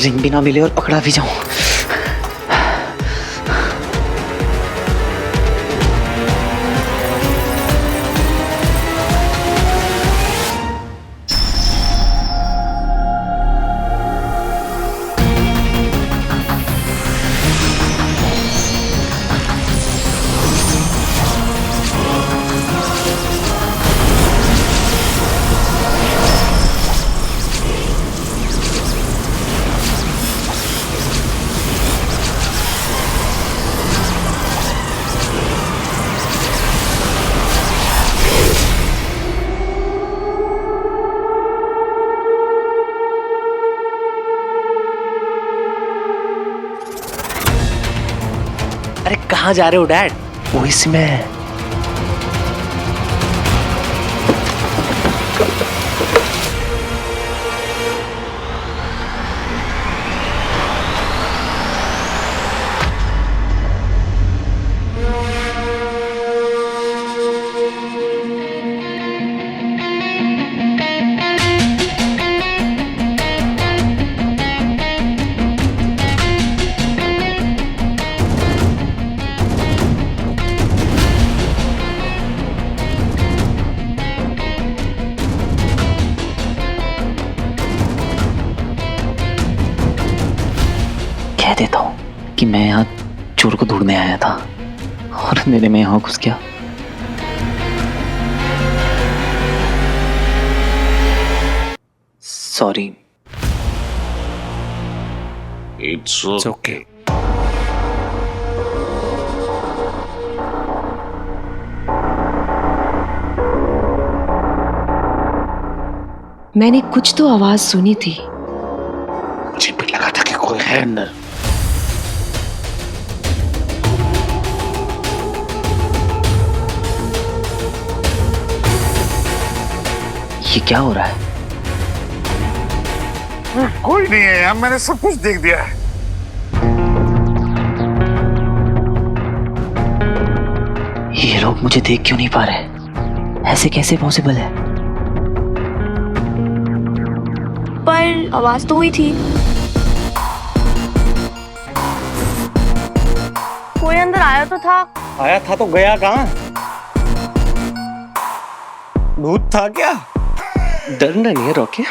रिंग भी ना मिले और पकड़ा भी जाऊं। अरे कहाँ जा रहे हो डैड? वो इसमें कह देता हूँ कि मैं यहाँ चोर को ढूंढने आया था और अंधेरे में यहाँ घुस गया। सॉरी। It's okay. मैंने कुछ तो आवाज सुनी थी। मुझे भी लगा था कि कोई है अंदर। ये क्या हो रहा है? कोई नहीं है यार, मैंने सब कुछ देख दिया है। ये लोग मुझे देख क्यों नहीं पा रहे? ऐसे कैसे पॉसिबल है? पर आवाज तो हुई थी। कोई अंदर आया तो था। आया था तो गया कहाँ? भूत था क्या? डरना नहीं है रॉकी,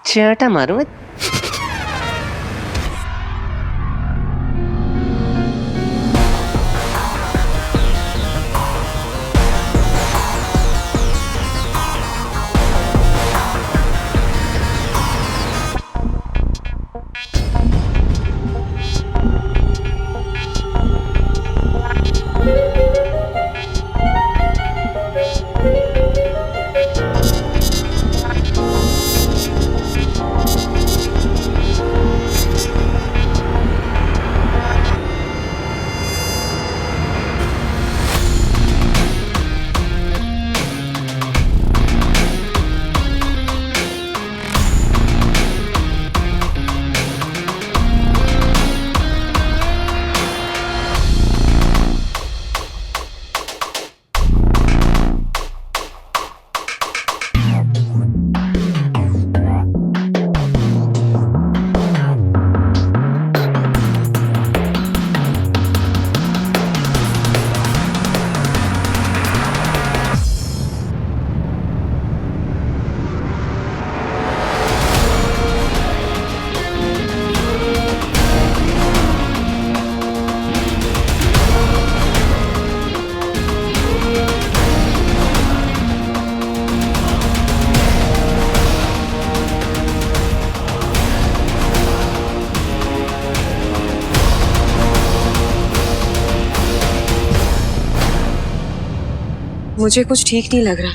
चाटा मारूंगा। मुझे कुछ ठीक नहीं लग रहा।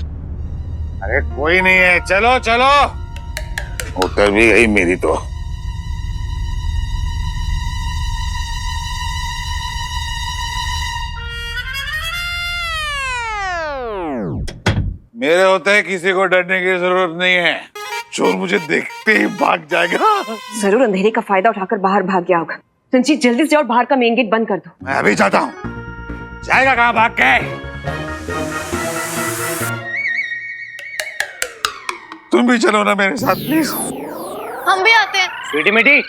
अरे कोई नहीं है, चलो चलो। उतर भी गई मेरी तो। मेरे होते हैं किसी को डरने की जरूरत नहीं है। चोर मुझे देखते ही भाग जाएगा। जरूर अंधेरे का फायदा उठाकर बाहर भाग गया होगा। रंजीत जल्दी से और बाहर का मेन गेट बंद कर दो। मैं अभी जाता हूँ। जाएगा कहाँ भाग के? तुम भी चलो ना मेरे साथ प्लीज। हम भी आते हैं। स्वीटी मिटी।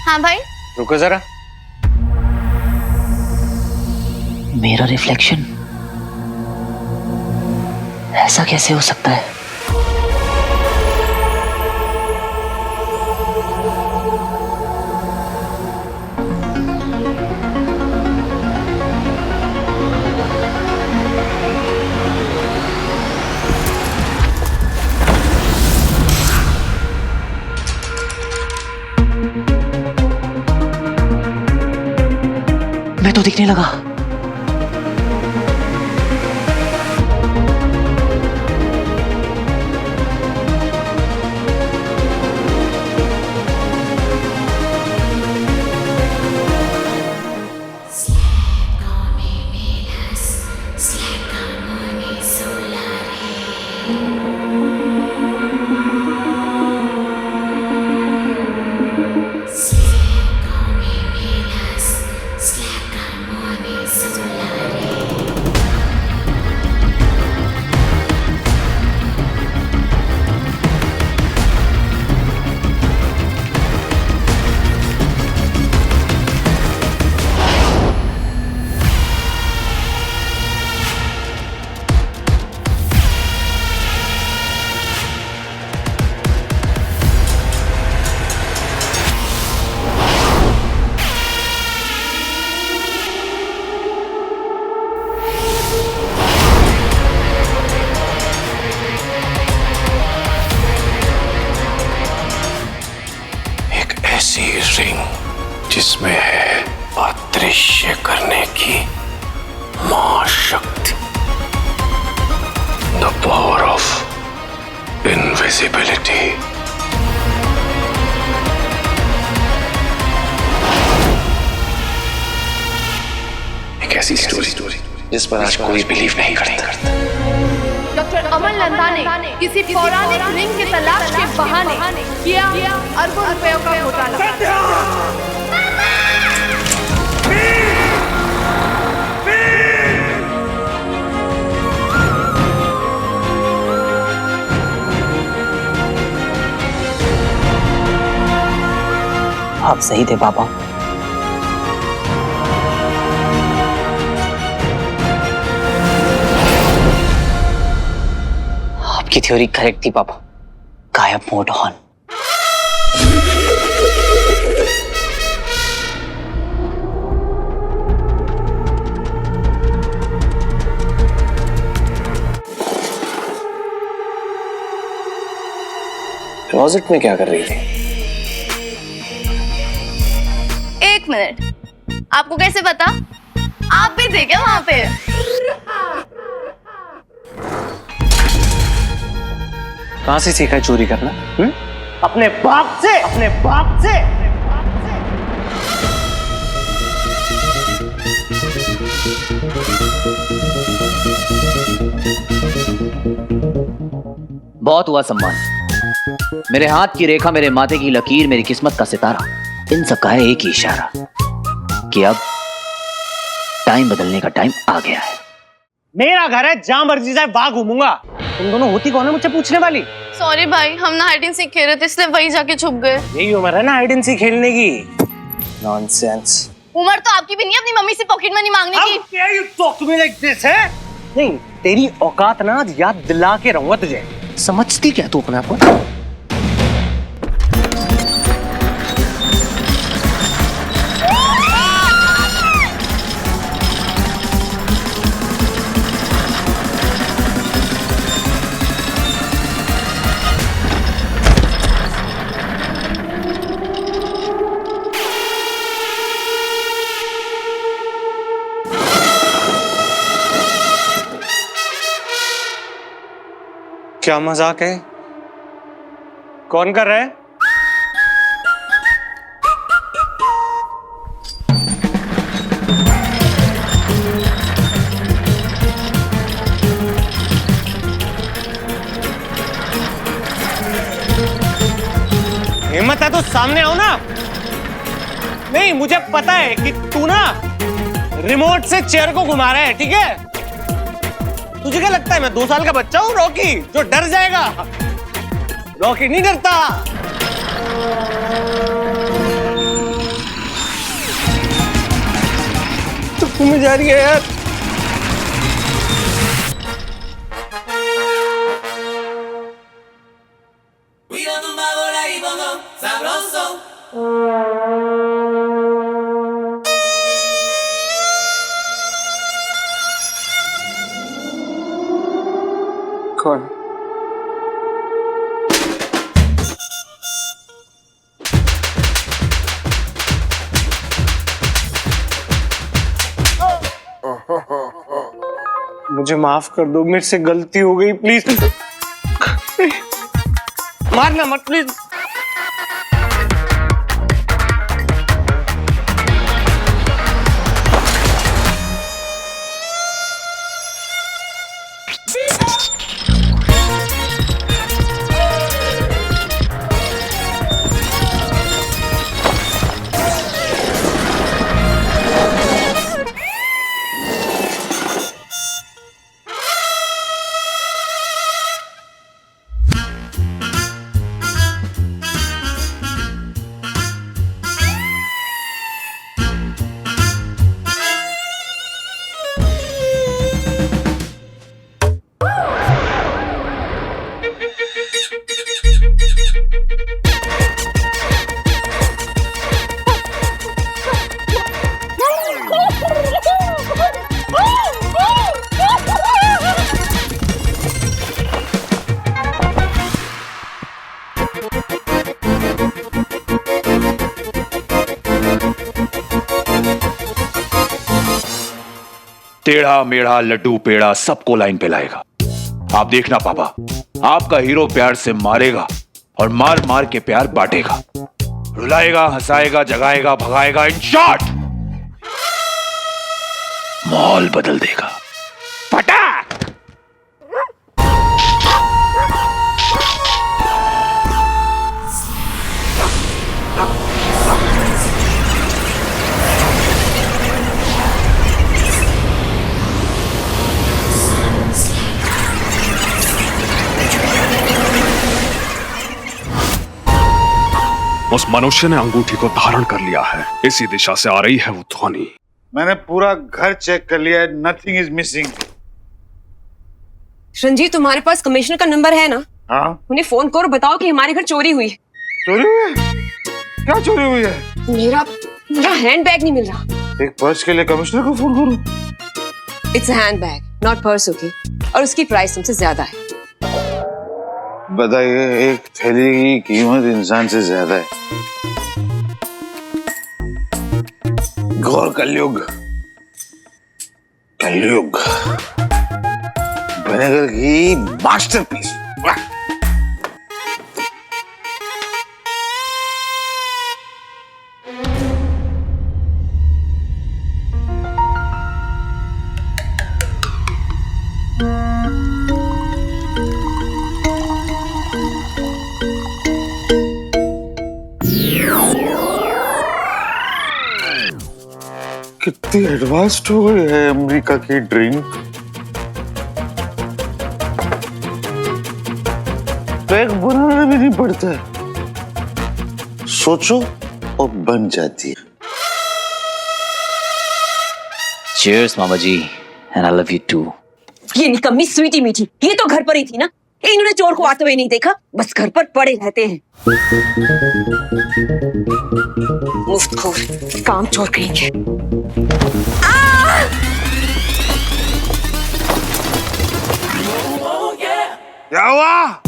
हाँ भाई। रुको जरा। मेरा रिफ्लेक्शन ऐसा कैसे हो सकता है? मैं तो दिखने लगा। ऐसी रिंग जिसमें है अदृश्य करने की महाशक्ति, द पावर ऑफ इनविजिबिलिटी। एक ऐसी स्टोरी जिस पर आज कोई बिलीव नहीं करता। डॉक्टर अमन नंदा ने किसी पौराणिक रिंग की तलाश के बहाने किया अरबों रुपयों का घोटाला। आप सही थे पापा। आपकी थ्योरी करेक्ट थी पापा। गायब मोड ऑन। क्लोजेट में क्या कर रही थी? एक मिनट, आपको कैसे पता? आप भी थे क्या वहां पे? कहां से सीखा है चोरी करना? अपने बाप से, अपने बाप से। बहुत हुआ सम्मान। मेरे हाथ की रेखा, मेरे माथे की लकीर, मेरी किस्मत का सितारा, इन सब का है एक ही इशारा कि अब टाइम बदलने का टाइम आ गया है। मेरा घर है, जहां मर्जी जाए वहां घूमूंगा। तुम दोनों होती कौन है मुझसे पूछने वाली? सॉरी भाई, हम ना हाइड एंड सीक खेल रहे थे इसलिए वही जाके छुप गए। यही उम्र है ना हाइड एंड सीक खेलने की। नॉनसेंस। उम्र तो आपकी भी नहीं है अपनी मम्मी से पॉकेट मनी मांगने की। How dare you talk to me like this, है? नहीं, तेरी औकात ना याद दिला के रहूंगा तुझे। समझती क्या तू अपने आप को? क्या मजाक है? कौन कर रहा है? हिम्मत है तो सामने आओ ना। नहीं, मुझे पता है कि तू ना रिमोट से चेयर को घुमा रहा है, ठीक है? तुझे क्या लगता है मैं 2 साल का बच्चा हूं रॉकी जो डर जाएगा? रॉकी नहीं डरता। तो तुम्हें जा रही है यार। कौन? मुझे माफ कर दो, मेरे से गलती हो गई, प्लीज। मारना मत प्लीज। टेढ़ा मेढ़ा लड्डू पेड़ा सबको लाइन पे लाएगा। आप देखना पापा, आपका हीरो प्यार से मारेगा और मार मार के प्यार बांटेगा, रुलाएगा, हंसाएगा, जगाएगा, भगाएगा, इन शॉर्ट माहौल बदल देगा। फटाक। उस मनुष्य ने अंगूठी को धारण कर लिया है। इसी दिशा से आ रही है वो ध्वनि। मैंने पूरा घर चेक कर लिया है, नथिंग इज मिसिंग। रंजीत, तुम्हारे पास कमिश्नर का नंबर है ना? हाँ। उन्हें फोन करो, बताओ कि हमारे घर चोरी हुई है। चोरी हुई है? क्या चोरी हुई है? मेरा हैंडबैग नहीं मिल रहा। एक पर्स के लिए कमिश्नर को फोन करूं? It's handbag, not purse, okay? और उसकी प्राइस तुमसे ज्यादा है। बताइए, एक थैली की कीमत इंसान से ज्यादा है। घोर कलयुग, कलयुग विनेगर की मास्टरपीस। कितनी एडवांस्ड हो गई है अमेरिका की ड्रिंक। पैक बनाना भी नहीं पड़ता, सोचो और बन जाती है। Cheers, mama ji, and I love you too. ये निकम्मी स्वीटी मीठी, ये तो घर पर ही थी ना? इन्होंने चोर को आते हुए नहीं देखा, बस घर पर पड़े रहते हैं। मुफ्तखोर, काम चोर कहेंगे। क्या हुआ?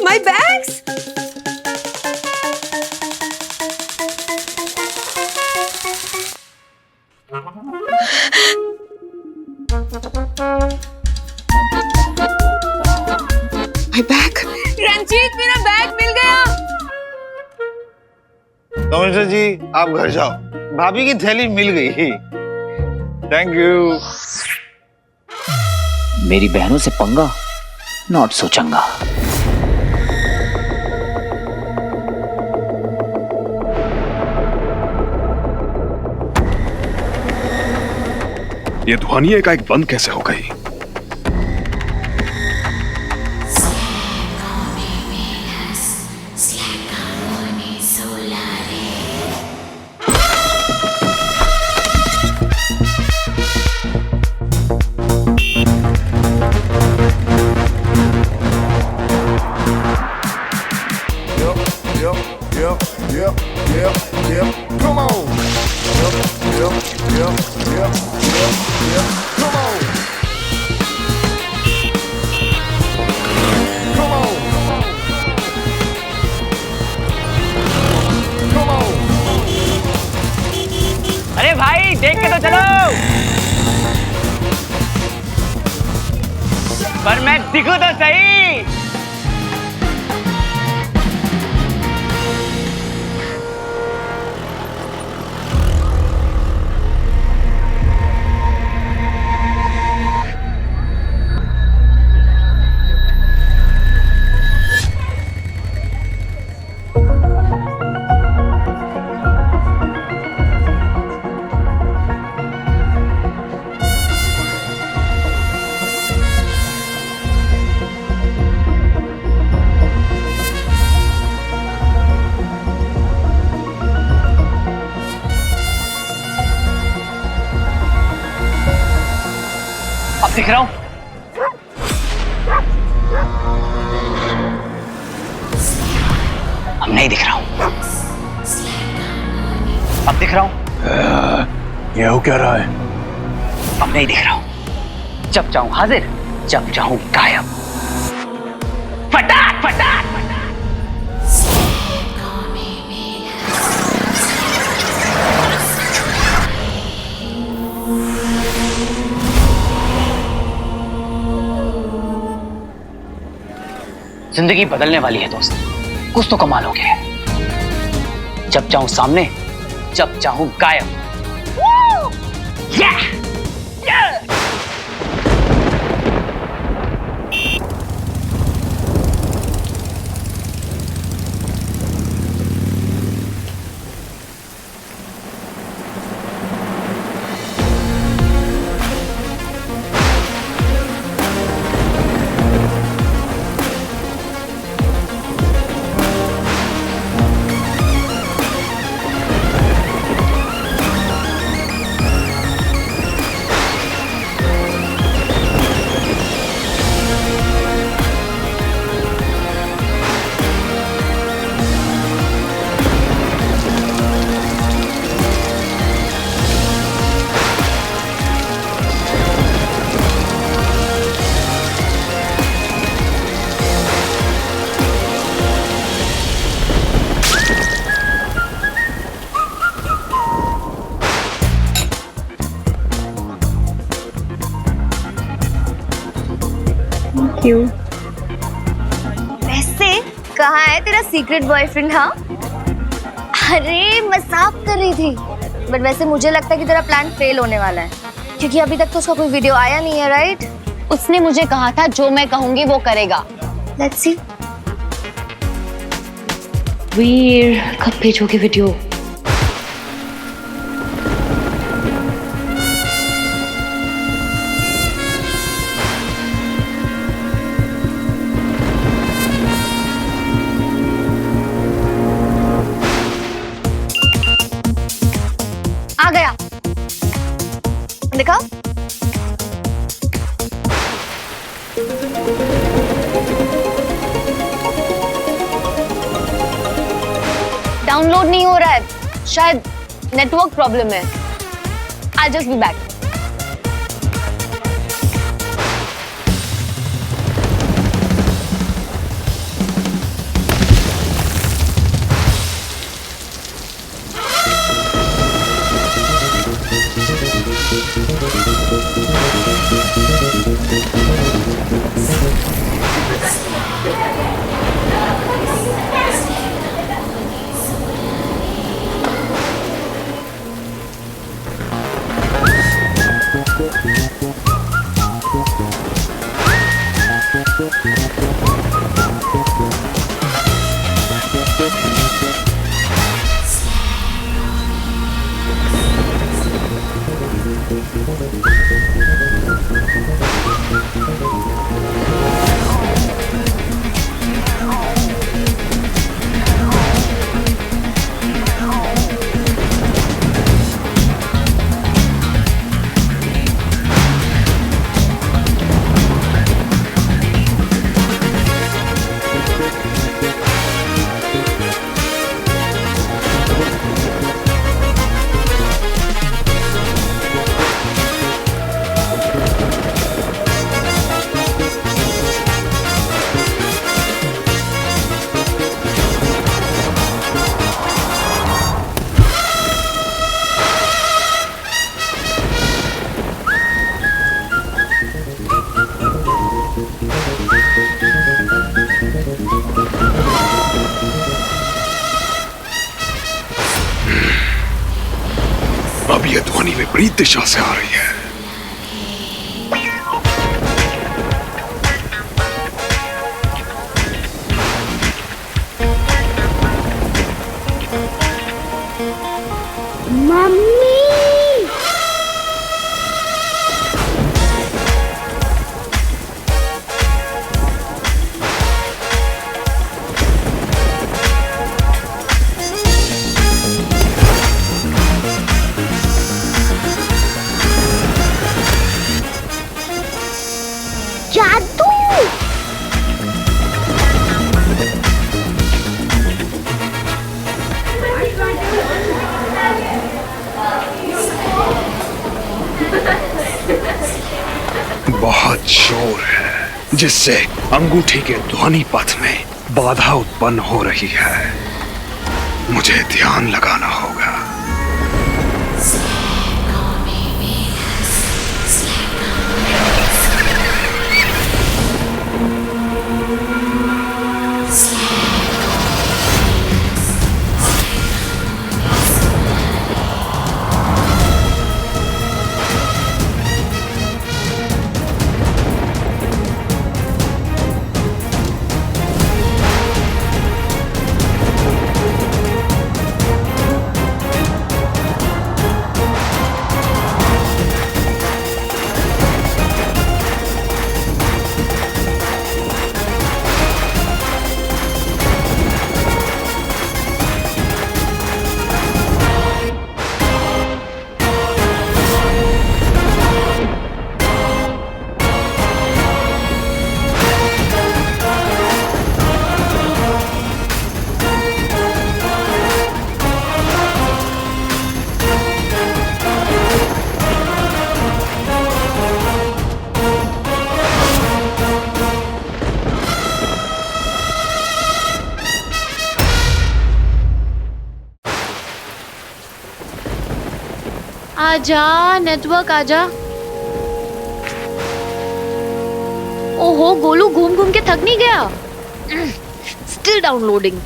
My bags? My bag. Ranjit, मेरा बैग मिल गया। कमिश्नर जी आप घर जाओ, भाभी की थैली मिल गई। Thank you. मेरी बहनों से पंगा, नॉट सो चंगा। ये ध्वनि एकाएक बंद कैसे हो गई? Come on. Come on. Come on. Come on. अरे भाई देख के तो चलो, पर मैं दिखूं तो सही। अब दिख रहा हूं? अब नहीं दिख रहा हूं। अब दिख रहा हूं? ये हो क्या रहा है? अब नहीं दिख रहा हूं। जब चाहूं हाजिर, जब चाहूं गायब। फटाक फटाक फटाक। जिंदगी बदलने वाली है दोस्त, कुछ तो कमाल हो गया है। जब चाहूं सामने, जब चाहूं गायब। Yeah! Yeah! क्यों? वैसे कहाँ है तेरा सीक्रेट बॉयफ्रेंड? हाँ, अरे मजाक कर रही थी, बट वैसे मुझे लगता है कि तेरा प्लान फेल होने वाला है, क्योंकि अभी तक तो उसका कोई वीडियो आया नहीं है, राइट? उसने मुझे कहा था जो मैं कहूंगी वो करेगा। Let's see. वीर, कब भेजोगे वीडियो? आ गया, देखा? डाउनलोड नहीं हो रहा है, शायद नेटवर्क प्रॉब्लम है। I'll just be back. विपरीत दिशा से आ रही है। बहुत शोर है जिससे अंगूठी के ध्वनि पथ में बाधा उत्पन्न हो रही है। मुझे ध्यान लगाना होगा। आजा नेटवर्क आजा। ओहो गोलू घूम घूम के थक नहीं गया? Still downloading.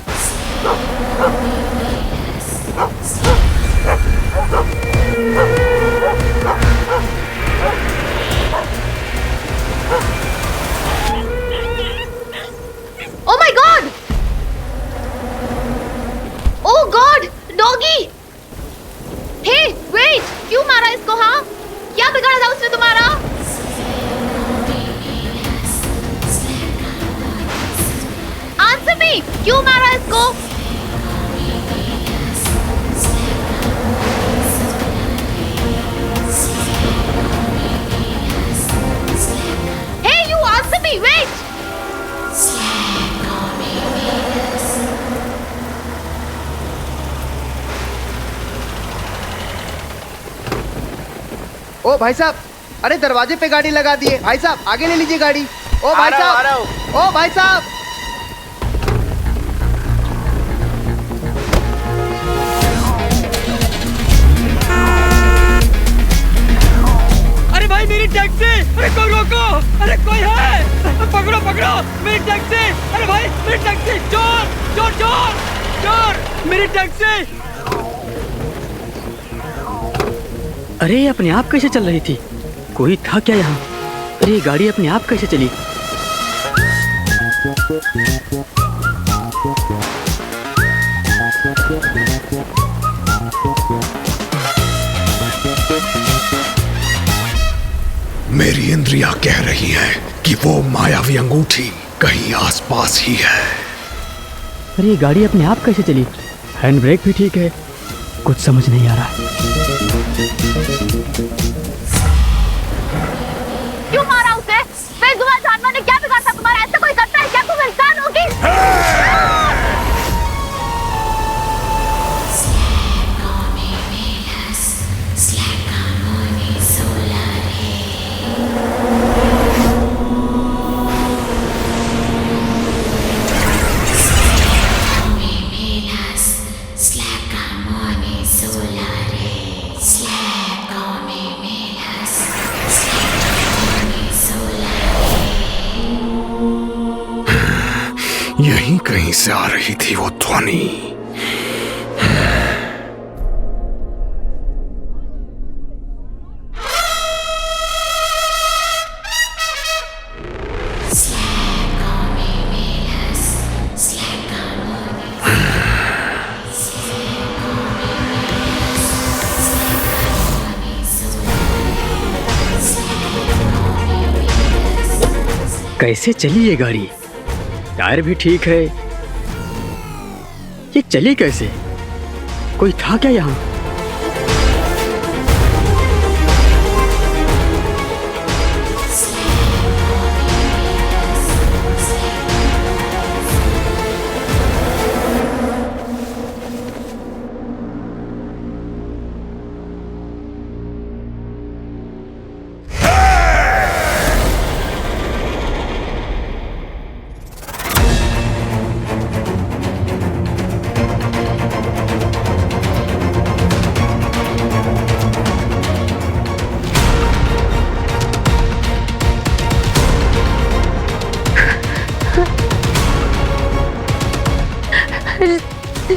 Oh my god! Oh god! Doggy! Hey wait! क्यों मारा इसको? हाँ, क्या बिगाड़ा था उसने तुम्हारा? Answer me! क्यों मारा इसको? Hey, you answer me! Wait! ओ भाई साहब, अरे दरवाजे पे गाड़ी लगा दिए। भाई साहब आगे ले लीजिए गाड़ी। ओ भाई साहब, ओ भाई साहब। अरे भाई मेरी टैक्सी! अरे कोई रोको! अरे कोई है? पकड़ो पकड़ो मेरी टैक्सी! अरे भाई मेरी टैक्सी! चोर चोर चोर चोर! मेरी टैक्सी! अरे ये अपने आप कैसे चल रही थी? कोई था क्या यहाँ? अरे ये गाड़ी अपने आप कैसे चली? मेरी इंद्रियां कह रही हैं कि वो मायावी अंगूठी कहीं आसपास ही है। अरे ये गाड़ी अपने आप कैसे चली? हैंड ब्रेक भी ठीक है, कुछ समझ नहीं आ रहा। क्यों मारा उसे? बेजुबान जानवर ने क्या बिगाड़ा तुम्हारा? ऐसा कोई करता है क्या? तुम इंसान हो कि? यहीं कहीं से आ रही थी वो ध्वनि। कैसे चली ये गाड़ी? टायर भी ठीक है, ये चली कैसे? कोई था क्या यहाँ?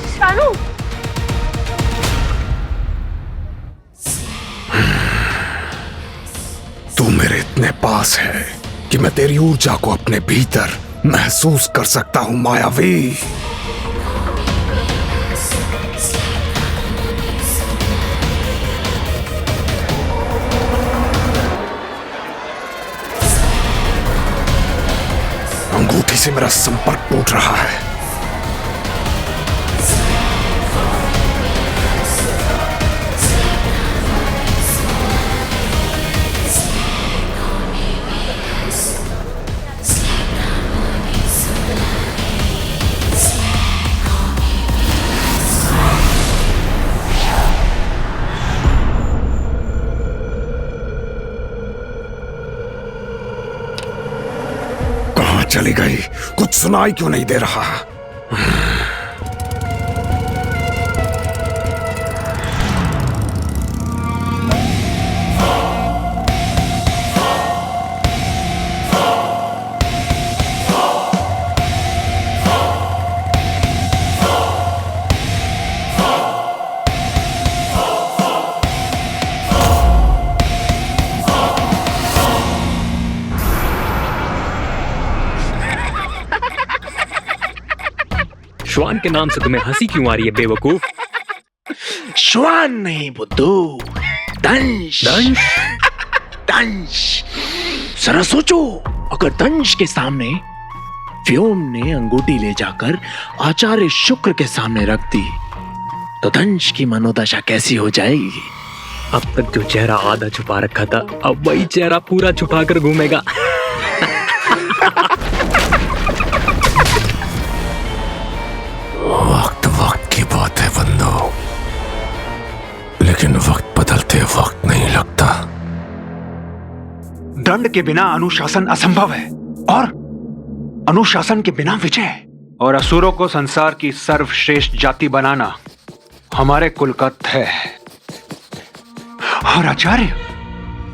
शानू, तू मेरे इतने पास है कि मैं तेरी ऊर्जा को अपने भीतर महसूस कर सकता हूं मायावी। अंगूठी से मेरा संपर्क टूट रहा है। चली गई, कुछ सुनाई क्यों नहीं दे रहा? श्वान के नाम से तुम्हें हंसी क्यों आ रही है बेवकूफ? श्वान नहीं बुद्धू, दंश। दंश? दंश। जरा सोचो, अगर दंश के सामने व्योम ने अंगूठी ले जाकर आचार्य शुक्र के सामने रख दी तो दंश की मनोदशा कैसी हो जाएगी? अब तक जो चेहरा आधा छुपा रखा था, अब वही चेहरा पूरा छुपा कर घूमेगा। वक्त वक्त की बात है बंदो, लेकिन वक्त बदलते वक्त नहीं लगता। दंड के बिना अनुशासन असंभव है और अनुशासन के बिना विजय। और असुरों को संसार की सर्वश्रेष्ठ जाति बनाना हमारे कुल का है। और आचार्य,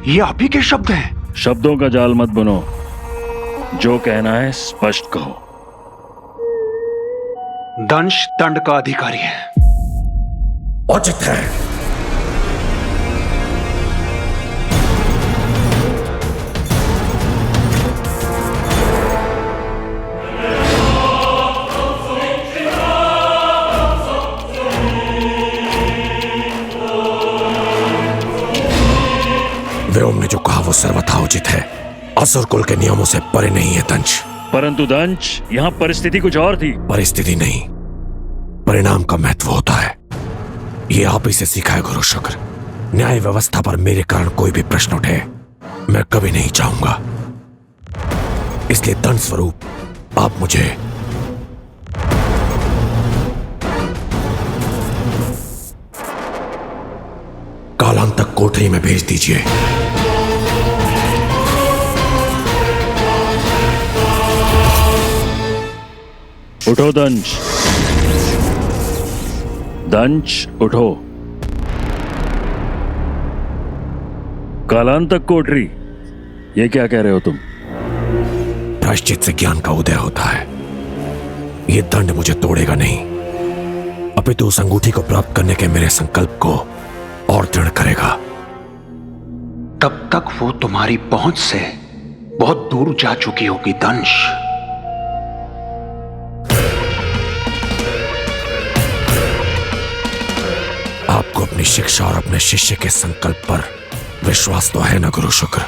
ये आप ही के शब्द हैं। शब्दों का जाल मत बुनो, जो कहना है स्पष्ट कहो। दंश दंड का अधिकारी है। उचित है। व्योम ने जो कहा वो सर्वथा उचित है। असुर कुल के नियमों से परे नहीं है दंश। परंतु दंश, यहाँ परिस्थिति कुछ और थी। परिस्थिति नहीं, परिणाम का महत्व होता है। ये आप ही से सीखा है गुरु शुक्र। न्याय व्यवस्था पर मेरे कारण कोई भी प्रश्न उठे, मैं कभी नहीं चाहूंगा। इसलिए दंड स्वरूप आप मुझे कालांतक कोठरी में भेज दीजिए। उठो दंश, दंश उठो। कालांतक कोठरी, ये क्या कह रहे हो तुम? प्रायश्चित से ज्ञान का उदय होता है। ये दंड मुझे तोड़ेगा नहीं, अपितु उस अंगूठी को प्राप्त करने के मेरे संकल्प को और दृढ़ करेगा। तब तक वो तुम्हारी पहुंच से बहुत दूर जा चुकी होगी दंश। आपको अपनी शिक्षा और अपने शिष्य के संकल्प पर विश्वास तो है ना गुरु शुक्र?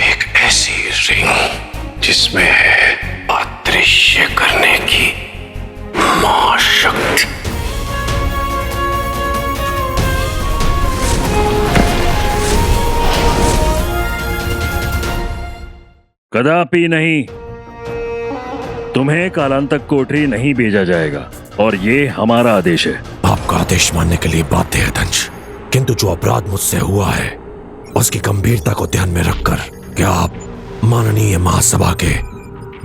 एक ऐसी रिंग जिसमें है अदृश्य करने की महाशक्ति। कदापि नहीं, तुम्हें कालांतक कोठरी नहीं भेजा जाएगा और ये हमारा आदेश है। आपका आदेश मानने के लिए बाध्य है दंश, किंतु जो अपराध मुझसे हुआ है उसकी गंभीरता को ध्यान में रखकर क्या आप माननीय महासभा के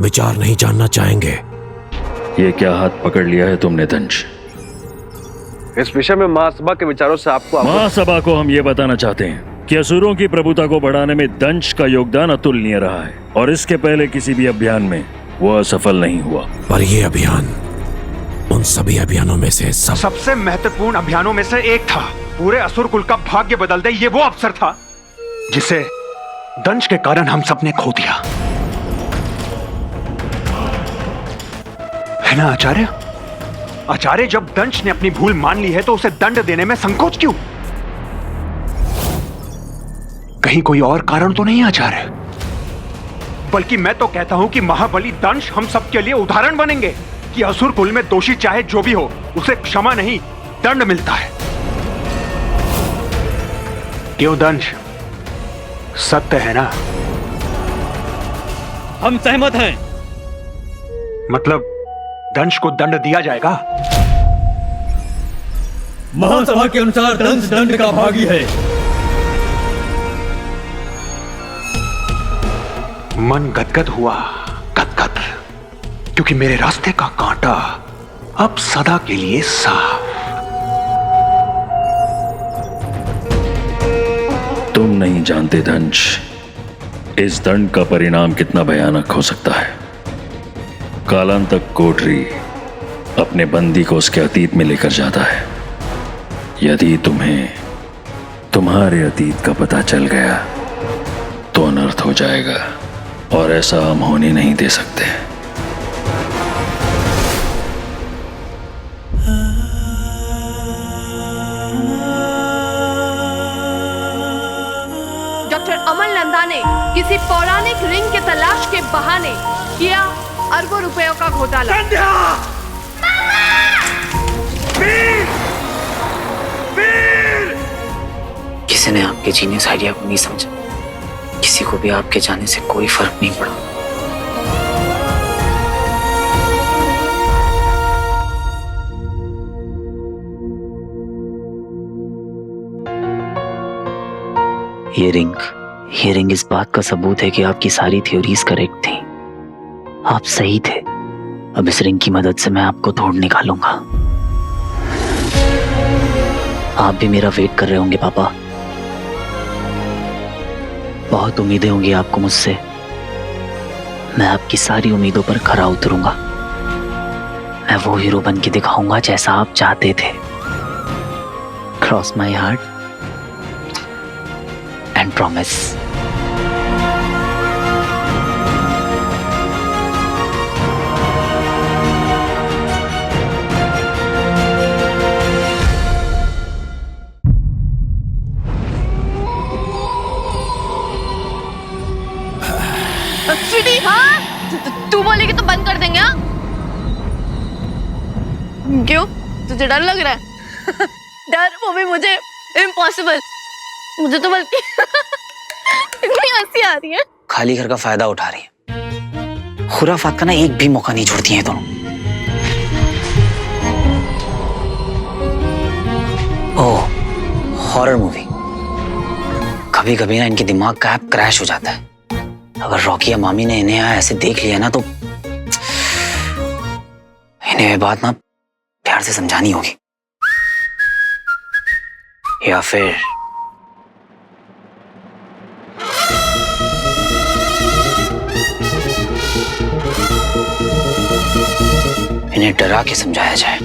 विचार नहीं जानना चाहेंगे? ये क्या हाथ पकड़ लिया है तुमने दंश? इस विषय में महासभा के विचारों से आपको महासभा को हम ये बताना चाहते हैं कि असुरों की प्रभुता को बढ़ाने में दंश का योगदान अतुलनीय रहा है और इसके पहले किसी भी अभियान में वो असफल नहीं हुआ। पर ये अभियान उन सभी अभियानों में से सबसे महत्वपूर्ण अभियानों में से एक था। पूरे असुर कुल का भाग्य बदल दे, ये वो अवसर था जिसे दंश के कारण हम सबने खो दिया, है ना आचार्य? आचार्य, जब दंश ने अपनी भूल मान ली है तो उसे दंड देने में संकोच क्यों? कहीं कोई और कारण तो नहीं आचार्य? बल्कि मैं तो कहता हूं कि महाबली दंश हम सबके लिए उदाहरण बनेंगे कि असुर कुल में दोषी चाहे जो भी हो उसे क्षमा नहीं दंड मिलता है। क्यों दंश, सत्य है ना? हम सहमत हैं। मतलब दंश को दंड दिया जाएगा? महासभा के अनुसार दंश दंड का भागी है। मन गदगद हुआ, गदगद, क्योंकि मेरे रास्ते का कांटा अब सदा के लिए साफ। तुम नहीं जानते दंश, इस दंड का परिणाम कितना भयानक हो सकता है। कालांतक कोठरी अपने बंदी को उसके अतीत में लेकर जाता है। यदि तुम्हें तुम्हारे अतीत का पता चल गया तो अनर्थ हो जाएगा और ऐसा हम होने नहीं दे सकते। डॉक्टर अमल नंदा ने किसी पौराणिक रिंग के तलाश के बहाने किया अरबों रुपयों का घोटाला। किसी ने आपके जीनियस आइडिया को नहीं समझा, किसी को भी आपके जाने से कोई फर्क नहीं पड़ा। ये रिंग इस बात का सबूत है कि आपकी सारी थ्योरीज करेक्ट थी। आप सही थे। अब इस रिंग की मदद से मैं आपको तोड़ निकालूंगा। आप भी मेरा वेट कर रहे होंगे पापा। बहुत उम्मीदें होंगी आपको मुझसे। मैं आपकी सारी उम्मीदों पर खरा उतरूंगा। मैं वो हीरो बन के दिखाऊंगा जैसा आप चाहते थे। Cross my heart and promise. Sweetie, हाँ? तू बोलेगी तो बंद कर देंगे। हाँ? क्यों? तुझे डर लग रहा है? डर, वो भी मुझे? इम्पॉसिबल। मुझे तो बल्कि इतनी हंसी आ रही है। खाली घर का फायदा उठा रही है। खुराफात का ना एक भी मौका नहीं छोड़ती है दोनों। ओह, हॉरर मूवी। कभी कभी ना इनके दिमाग का ऐप क्रैश हो जाता है। अगर रॉकी या मामी ने इन्हें ऐसे देख लिया ना तो इन्हें ये बात ना प्यार से समझानी होगी, या फिर इन्हें डरा के समझाया जाए।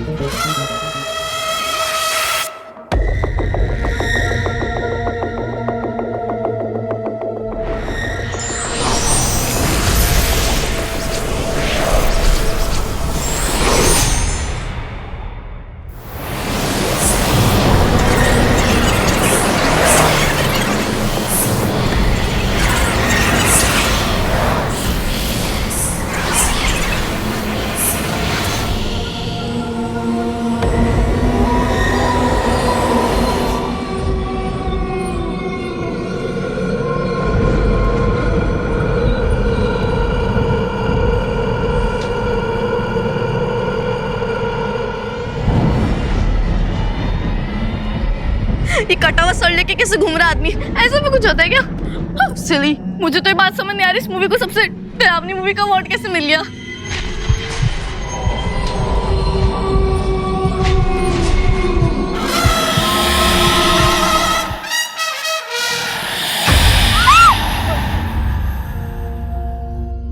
शर्ट लेके कैसे घूम रहा आदमी, ऐसा भी कुछ होता है क्या? सिली, मुझे तो ये बात समझ नहीं आ रही, इस मूवी को सबसे डरावनी मूवी का अवार्ड कैसे मिल गया?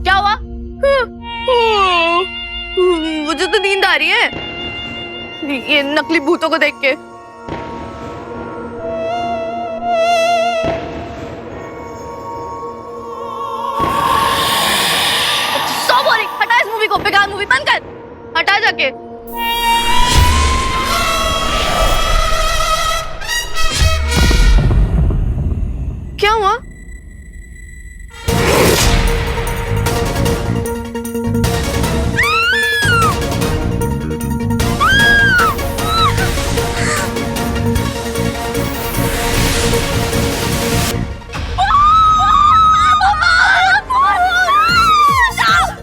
क्या हुआ? मुझे तो नींद आ रही है ये नकली भूतों को देख के। सो बोरिंग, हटा इस मूवी को, बेकार मूवी, बंद कर, हटा जाके। क्या हुआ?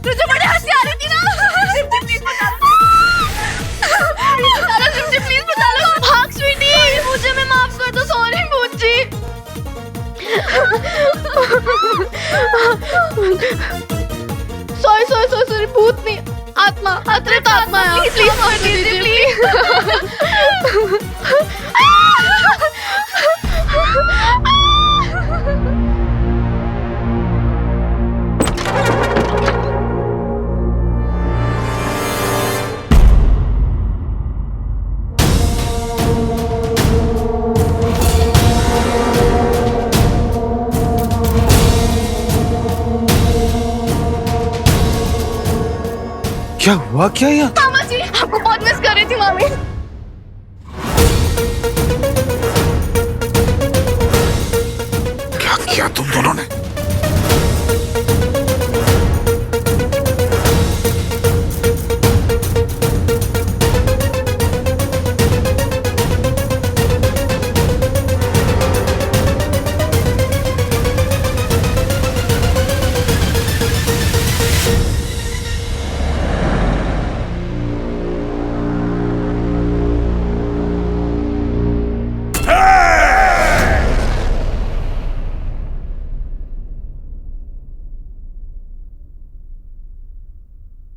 मुझे बड़ी हंसी आ रही थी ना। प्लीज बता लो। भाग स्वीटी, मुझे मैं माफ कर दो, सॉरी बूची। सॉरी भूत नहीं, आत्मा, अतिरिक्त आत्मा है। प्लीज माफ कीजिए प्लीज। क्या हुआ क्या यहाँ? मामा जी, आपको बहुत मिस कर रही थी मामी। क्या किया तुम दोनों ने?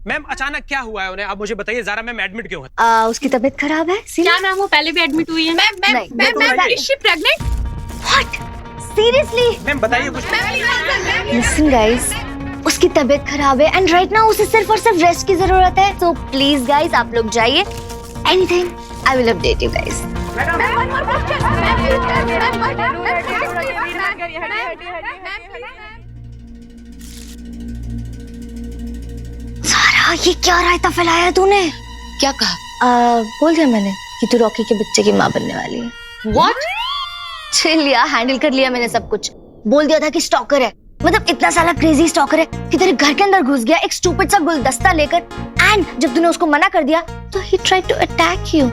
मैम अचानक क्या हुआ है उन्हें, आप मुझे बताइए जरा। मैम एडमिट क्यों है? उसकी तबीयत खराब है। क्या मैम, वो पहले भी एडमिट हुई है। Ma'am is she pregnant? What? Seriously? Ma'am बताइए कुछ। लिसन गाइस, उसकी तबीयत खराब है एंड राइट नाउ उसे सिर्फ और सिर्फ रेस्ट की जरूरत है। सो प्लीज गाइस, आप लोग जाइए। Anything I will update you guys. सारा, ये क्या रायता फैलाया है तूने? क्या कहा? बोल दिया मैंने कि तू रॉकी के बच्चे की माँ बनने वाली है। What? चिल यार, हैंडल कर लिया मैंने सब कुछ। बोल दिया था कि स्टॉकर है, मतलब इतना साला क्रेजी स्टॉकर है कि तेरे घर के अंदर घुस गया एक स्टूपिड सा गुलदस्ता लेकर, एंड जब तूने उसको मना कर दिया तो he tried to attack you.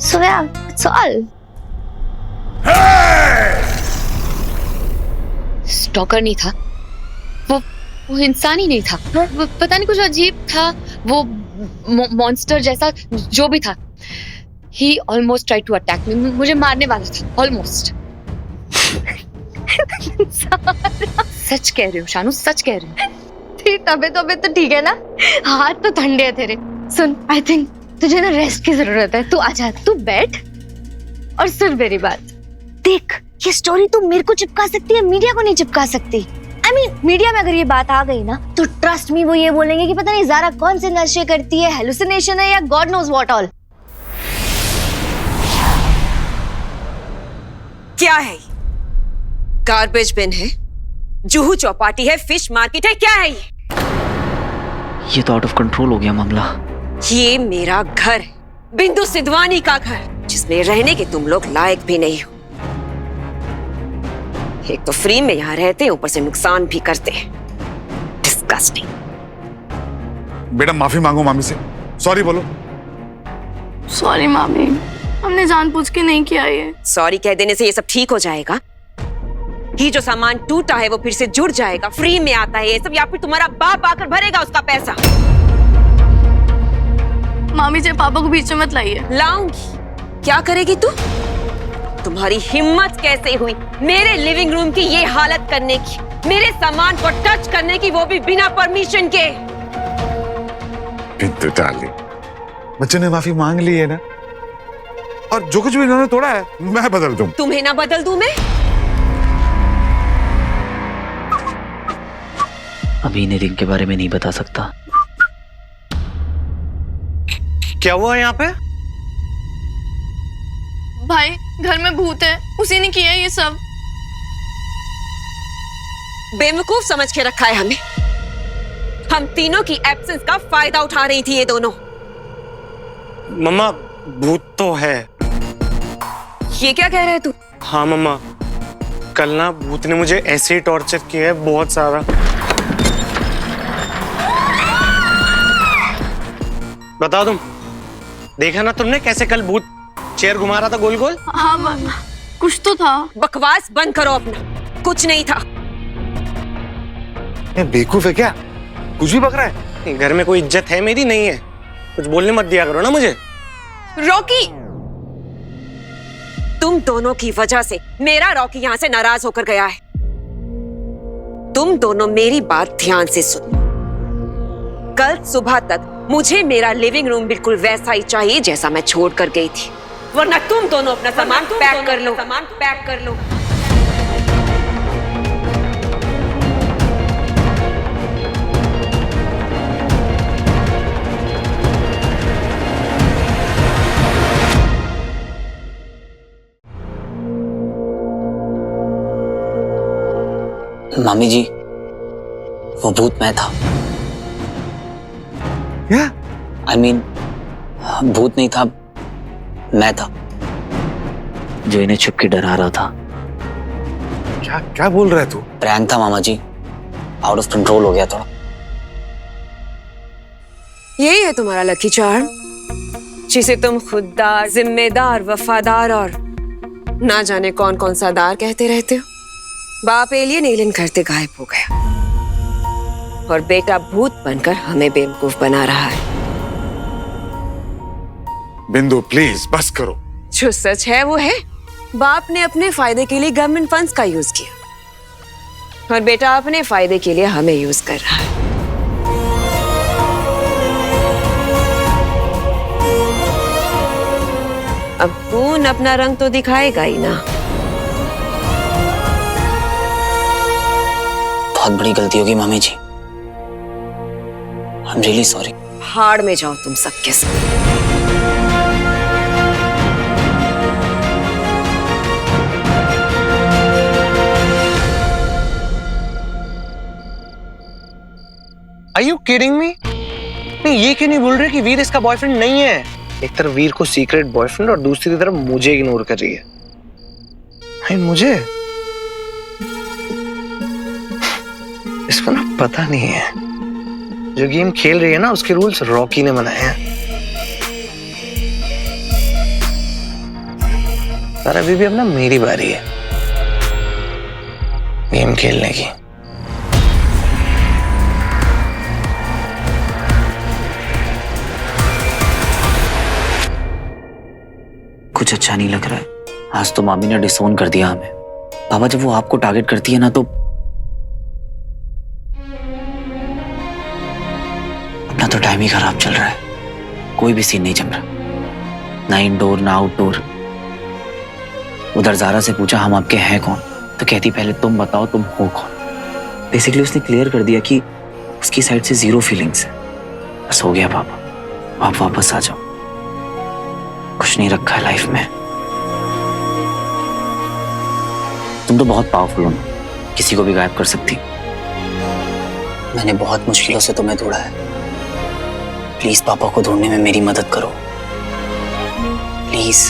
So yeah, it's all. Stalker नहीं था वो इंसान ही नहीं था। वो पता नहीं कुछ अजीब था, वो मॉन्स्टर जैसा जो भी था। He almost tried to attack me, मुझे मारने वाला था, almost। सच कह रही हूँ शानू, सच कह रही हूँ। तेरी तबीयत तो ठीक है ना? हाथ तो ठंडे है तेरे। सुन, आई थिंक तुझे ना रेस्ट की जरूरत है। तू आजा, तू बैठ और सुन मेरी बात। देख, ये स्टोरी तू मेरे को चिपका सकती है, मीडिया को नहीं चिपका सकती। I mean, मीडिया में अगर ये बात आ गई ना तो ट्रस्ट मी, वो ये बोलेंगे कि पता नहीं ज़ारा कौन से नशे करती है, हेलुसिनेशन है या गॉड नोज व्हाट ऑल। क्या है? गार्बेज बिन है, जूहू चौपाटी है, फिश मार्केट है, क्या है ये तो आउट ऑफ कंट्रोल हो गया मामला। ये मेरा घर है, बिंदु सिद्धवानी का घर, जिसमें रहने के तुम लोग लायक भी नहीं हो। एक तो फ्री में यहाँ रहते, ऊपर से नुकसान भी करते हैं। डिस्गस्टिंग। बेटा माफी मांगो मामी से, सॉरी बोलो। सॉरी मामी, हमने जानबूझ के नहीं किया ये। सॉरी कह देने से ये सब ठीक हो जाएगा? ये जो सामान टूटा है वो फिर से जुड़ जाएगा, फ्री में आता है ये सब, या फिर तुम्हारा बाप आकर भरेगा उसका पैसा? मामी जी, पापा को बीच में मत लाइए। लाऊंगी। क्या करेगी तू? तुम्हारी हिम्मत कैसे हुई मेरे लिविंग रूम की ये हालत करने की, मेरे सामान को टच करने की, वो भी बिना परमिशन के? बिंदु डार्लिंग, बच्चों ने माफी मांग ली है ना, और जो कुछ भी इन्होंने तोड़ा है मैं बदल दूं। तुम्हें ना बदल दूं मैं? अभी इन्हें रिंग के बारे में नहीं बता सकता। क्या हुआ यहाँ पे? भाई घर में भूत है, उसी ने किया ये सब। बेवकूफ समझ के रखा है हमें। हम तीनों की एब्सेंस का फायदा उठा रही थी ये दोनों। मम्मा भूत तो है। ये क्या कह रहे तू? हाँ मम्मा, कल ना भूत ने मुझे ऐसे ही टॉर्चर किया है बहुत सारा। बता दूं, देखा ना तुमने कैसे कल भूत चेयर घुमा रहा था गोल गोल? हाँ कुछ तो था। बकवास बंद करो अपना, कुछ नहीं था। ये बेवकूफ है क्या? कुछ भी बक रहा है। घर में कोई इज्जत है मेरी? नहीं है। कुछ बोलने मत दिया करो ना मुझे। रॉकी, तुम दोनों की वजह से मेरा रॉकी यहाँ से नाराज होकर गया है। तुम दोनों मेरी बात ध्यान से सुनो। कल सुबह तक मुझे मेरा लिविंग रूम बिल्कुल वैसा ही चाहिए जैसा मैं छोड़ कर गई थी, वरना तुम दोनों अपना सामान पैक कर लो। सामान पैक कर लो। मामी जी, वो भूत मैं था। क्या? I mean, भूत नहीं था, मैं था जो इन्हें छुप के डरा रहा था। क्या क्या बोल रहा है तू? प्रैंक था मामा जी, आउट ऑफ कंट्रोल हो गया थोड़ा। यही है तुम्हारा लकी चार्म, जिसे तुम खुददार, जिम्मेदार, वफादार और ना जाने कौन कौन सा दार कहते रहते हो। बाप एलियन करते गायब हो गया और बेटा भूत बनकर हमें बेवकूफ बना रहा है। बिंदु प्लीज बस करो। जो सच है वो है, बाप ने अपने फायदे के लिए गवर्नमेंट फंड्स का यूज किया और बेटा अपने फायदे के लिए हमें यूज कर रहा है। अब खून अपना रंग तो दिखाएगा ही ना। बहुत बड़ी गलती होगी मामी जी। I'm really sorry. हाड़ में जाओ तुम सबके सब। Are you kidding me? नहीं, ये क्यों नहीं बोल रहे कि वीर इसका बॉयफ्रेंड नहीं है? एक तरफ वीर को सीक्रेट बॉयफ्रेंड और दूसरी तरफ मुझे इग्नोर कर रही है। नहीं, मुझे इसको ना पता नहीं है। जो गेम खेल रही है ना, उसके रूल्स रॉकी ने बनाए हैं। पर अभी भी अब ना मेरी बारी है गेम खेलने की। कुछ अच्छा नहीं लग रहा है। आज तो मामी ने डिसोन कर दिया हमें। पापा, जब वो आपको टारगेट करती है ना तो अपना तो टाइम ही खराब चल रहा है। कोई भी सीन नहीं जम रहा, ना इंडोर ना आउटडोर। उधर जारा से पूछा हम आपके हैं कौन, तो कहती पहले तुम बताओ तुम हो कौन। बेसिकली उसने क्लियर कर दिया कि उसकी साइड से 0 फीलिंग्स है। बस हो गया पापा, आप वापस आ जाओ। कुछ नहीं रखा है लाइफ में। तुम तो बहुत पावरफुल हो, किसी को भी गायब कर सकती। मैंने बहुत मुश्किलों से तुम्हें ढूंढा है। प्लीज पापा को ढूंढने में मेरी मदद करो, प्लीज।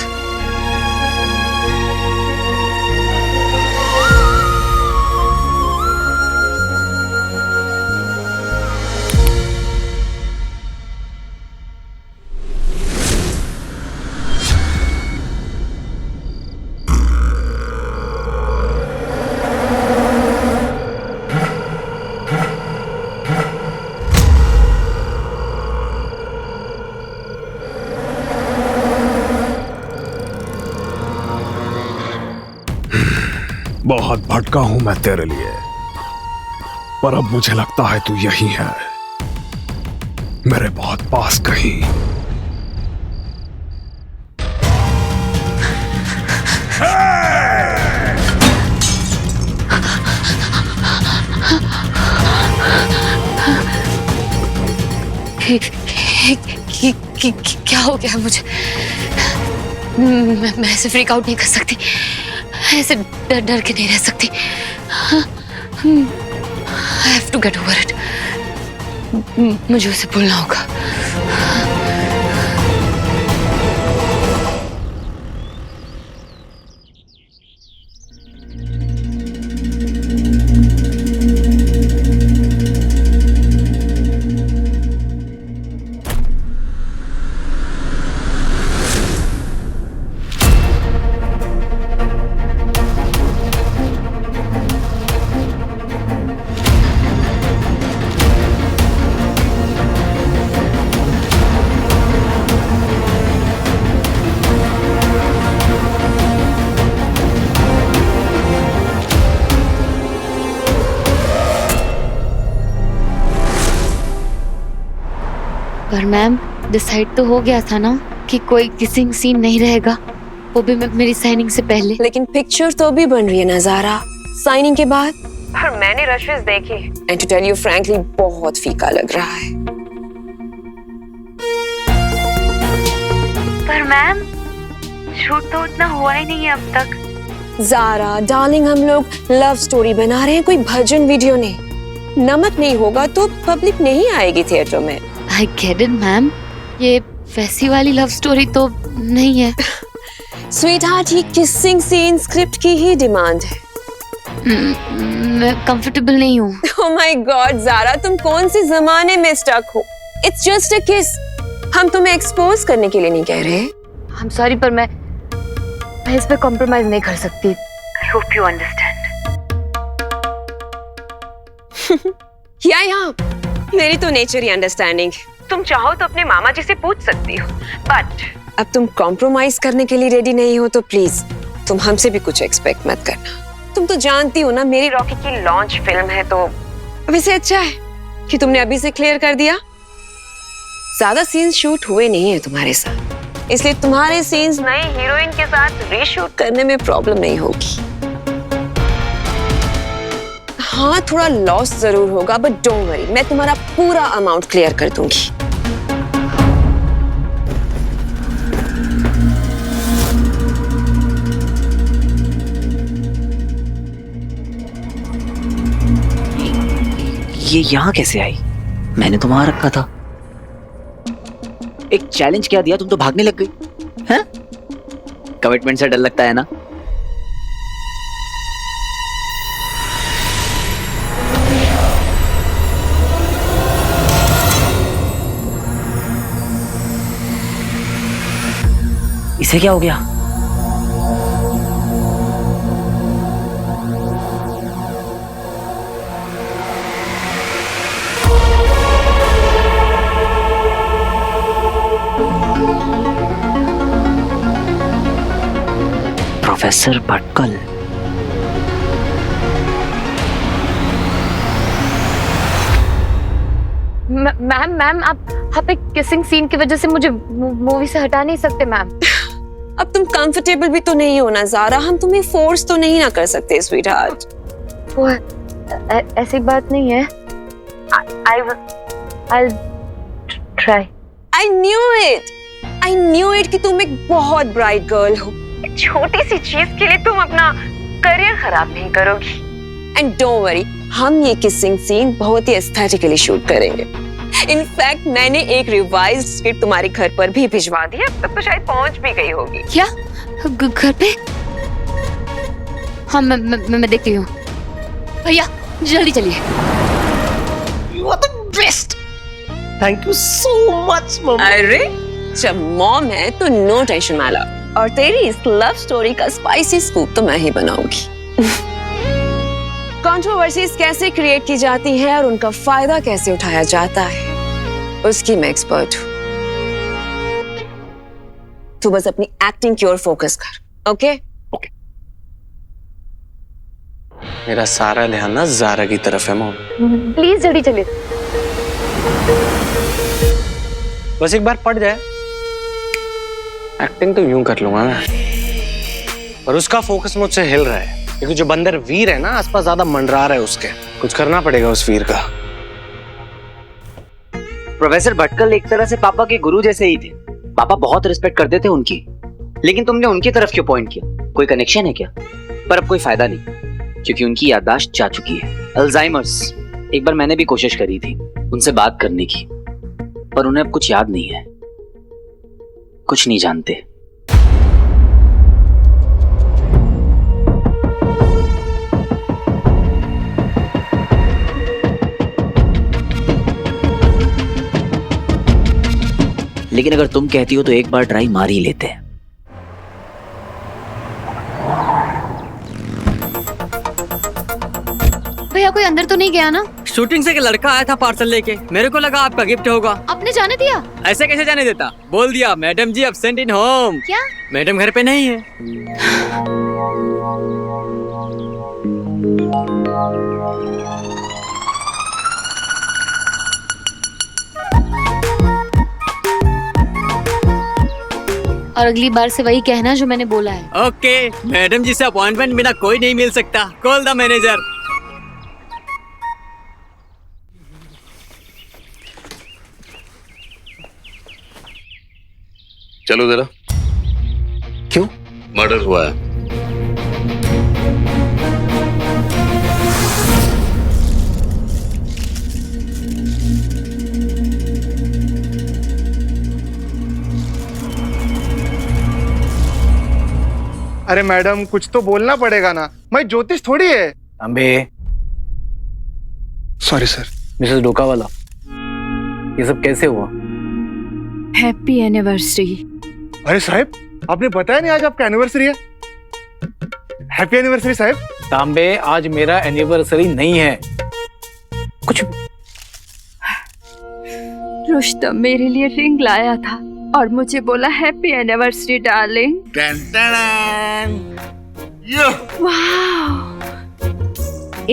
बहुत भटका हूं मैं तेरे लिए, पर अब मुझे लगता है तू यही है, मेरे बहुत पास कहीं। क्या हो गया मुझे? मैं ऐसे फ्रीक आउट नहीं कर सकती, ऐसे डर डर के नहीं रह सकती। I have to get over it. मुझे उसे भूलना होगा। पर मैम डिसाइड तो हो गया था ना कि कोई किसिंग सीन नहीं रहेगा, वो भी मेरी साइनिंग से पहले। लेकिन पिक्चर तो भी बन रही है ना ज़ारा, साइनिंग के बाद। पर मैंने रशेस देखे, and to tell you frankly बहुत फीका लग रहा है। पर मैम शूट तो उतना हुआ ही नहीं है अब तक। ज़ारा डार्लिंग, हम लोग लव स्टोरी बना रहे हैं, कोई भजन वीडियो नहीं। नमक नहीं होगा तो पब्लिक नहीं आएगी थिएटर में। I get it, मैम, ये वैसी वाली लव स्टोरी तो नहीं है। स्वीटहार्ट, ये किसिंग सीन स्क्रिप्ट की ही डिमांड है। मैं कंफर्टेबल नहीं हूँ। Oh my God, ज़ारा, तुम कौन से जमाने में स्टक हो? It's just a kiss. हम तुम्हें एक्सपोज करने के लिए नहीं कह रहे। I'm sorry, पर मैं इस पे कॉम्प्रोमाइज नहीं कर सकती। I hope you understand. या मेरी तो नेचर ही अंडरस्टैंडिंग। तुम चाहो तो अपने मामा जी से पूछ सकती हो, बट अब तुम कॉम्प्रोमाइज करने के लिए रेडी नहीं हो तो प्लीज तुम हमसे भी कुछ एक्सपेक्ट मत करना। तुम तो जानती हो ना मेरी रॉकी की लॉन्च फिल्म है, तो वैसे अच्छा है कि तुमने अभी से क्लियर कर दिया। ज्यादा सीन्स शूट हुए नहीं है तुम्हारे साथ, इसलिए तुम्हारे सीन्स नए हीरोइन के साथ रीशूट करने में प्रॉब्लम नहीं होगी। हाँ, थोड़ा लॉस जरूर होगा, बट डोंट वरी, मैं तुम्हारा पूरा अमाउंट क्लियर कर दूंगी। ये यहाँ कैसे आई? मैंने तो वहां रखा था। एक चैलेंज क्या दिया, तुम तो भागने लग गई हैं? कमिटमेंट से डर लगता है ना? इसे क्या हो गया? प्रोफेसर भटकल। मैम आप एक किसिंग सीन की वजह से मुझे मूवी से हटा नहीं सकते मैम। अब तुम कंफर्टेबल भी तो नहीं हो ना ज़ारा, हम तुम्हें फोर्स तो नहीं ना कर सकते स्वीटहार्ट। वो ऐसी बात नहीं है। I'll try. I knew it कि तुम एक बहुत ब्राइट गर्ल हो। छोटी सी चीज के लिए तुम अपना करियर खराब नहीं करोगी। एंड डोंट वरी, हम ये किसिंग सीन बहुत ही एस्थेटिकली शूट करेंगे। इनफैक्ट मैंने एक रिवाइज्ड स्क्रिप्ट तुम्हारे घर पर भी भिजवा दी है, अब तक तो शायद पहुंच भी गई होगी। क्या घर पे? हाँ मैं देखती हूँ। भैया जल्दी चलिए। You are the best. Thank you so much, mummy. अरे जब मॉम है तो नो टेंशन माला, और तेरी इस लव स्टोरी का स्पाइसी स्कूप तो मैं ही बनाऊंगी। कंट्रोवर्सीज कैसे क्रिएट की जाती है और उनका फायदा कैसे उठाया जाता है, उसकी मैं एक्सपर्ट हूँ। तू बस अपनी एक्टिंग की ओर फोकस कर, ओके? मेरा सारा ध्यान ना ज़ारा की तरफ है मॉम। प्लीज जल्दी चलिए। बस एक बार पड़ जाए, एक्टिंग तो यूं कर लूंगा मैं, पर उसका फोकस मुझसे हिल रहा है क्योंकि जो बंदर वीर है ना आसपास ज्यादा मंडरा रहा है उसके। कुछ करना पड़ेगा उस वीर का। प्रोफेसर भटकल एक तरह से पापा के गुरु जैसे ही थे। पापा बहुत रिस्पेक्ट करते थे उनकी, लेकिन तुमने उनकी तरफ क्यों पॉइंट किया? कोई कनेक्शन है क्या? पर अब कोई फायदा नहीं क्योंकि उनकी याददाश्त जा चुकी है, अल्जाइमर्स। एक बार मैंने भी कोशिश करी थी उनसे बात करने की, पर उन्हें अब कुछ याद नहीं है, कुछ नहीं जानते। लेकिन अगर तुम कहती हो तो एक बार ट्राई मार ही लेते हैं। भैया कोई अंदर तो नहीं गया ना? शूटिंग से एक लड़का आया था पार्सल लेके, मेरे को लगा आपका गिफ्ट होगा। आपने जाने दिया? ऐसे कैसे जाने देता? बोल दिया madam ji absent in home. क्या? मैडम घर पे नहीं है। और अगली बार से वही कहना जो मैंने बोला है। ओके, मैडम जी से अपॉइंटमेंट बिना कोई नहीं मिल सकता। Call the manager. चलो जरा। क्यों? मर्डर हुआ है। अरे मैडम कुछ तो बोलना पड़ेगा ना, मैं ज्योतिष थोड़ी है। अबे सॉरी सर। मिसेस डोकावाला, ये सब कैसे हुआ? Happy anniversary. अरे साहब आपने बताया नहीं आज आपका एनिवर्सरी है। हैप्पी एनिवर्सरी साहब। तांबे आज मेरा एनिवर्सरी नहीं है। कुछ रुस्तम मेरे लिए रिंग लाया था और मुझे बोला हैप्पी एनिवर्सरी डार्लिंग। वाह,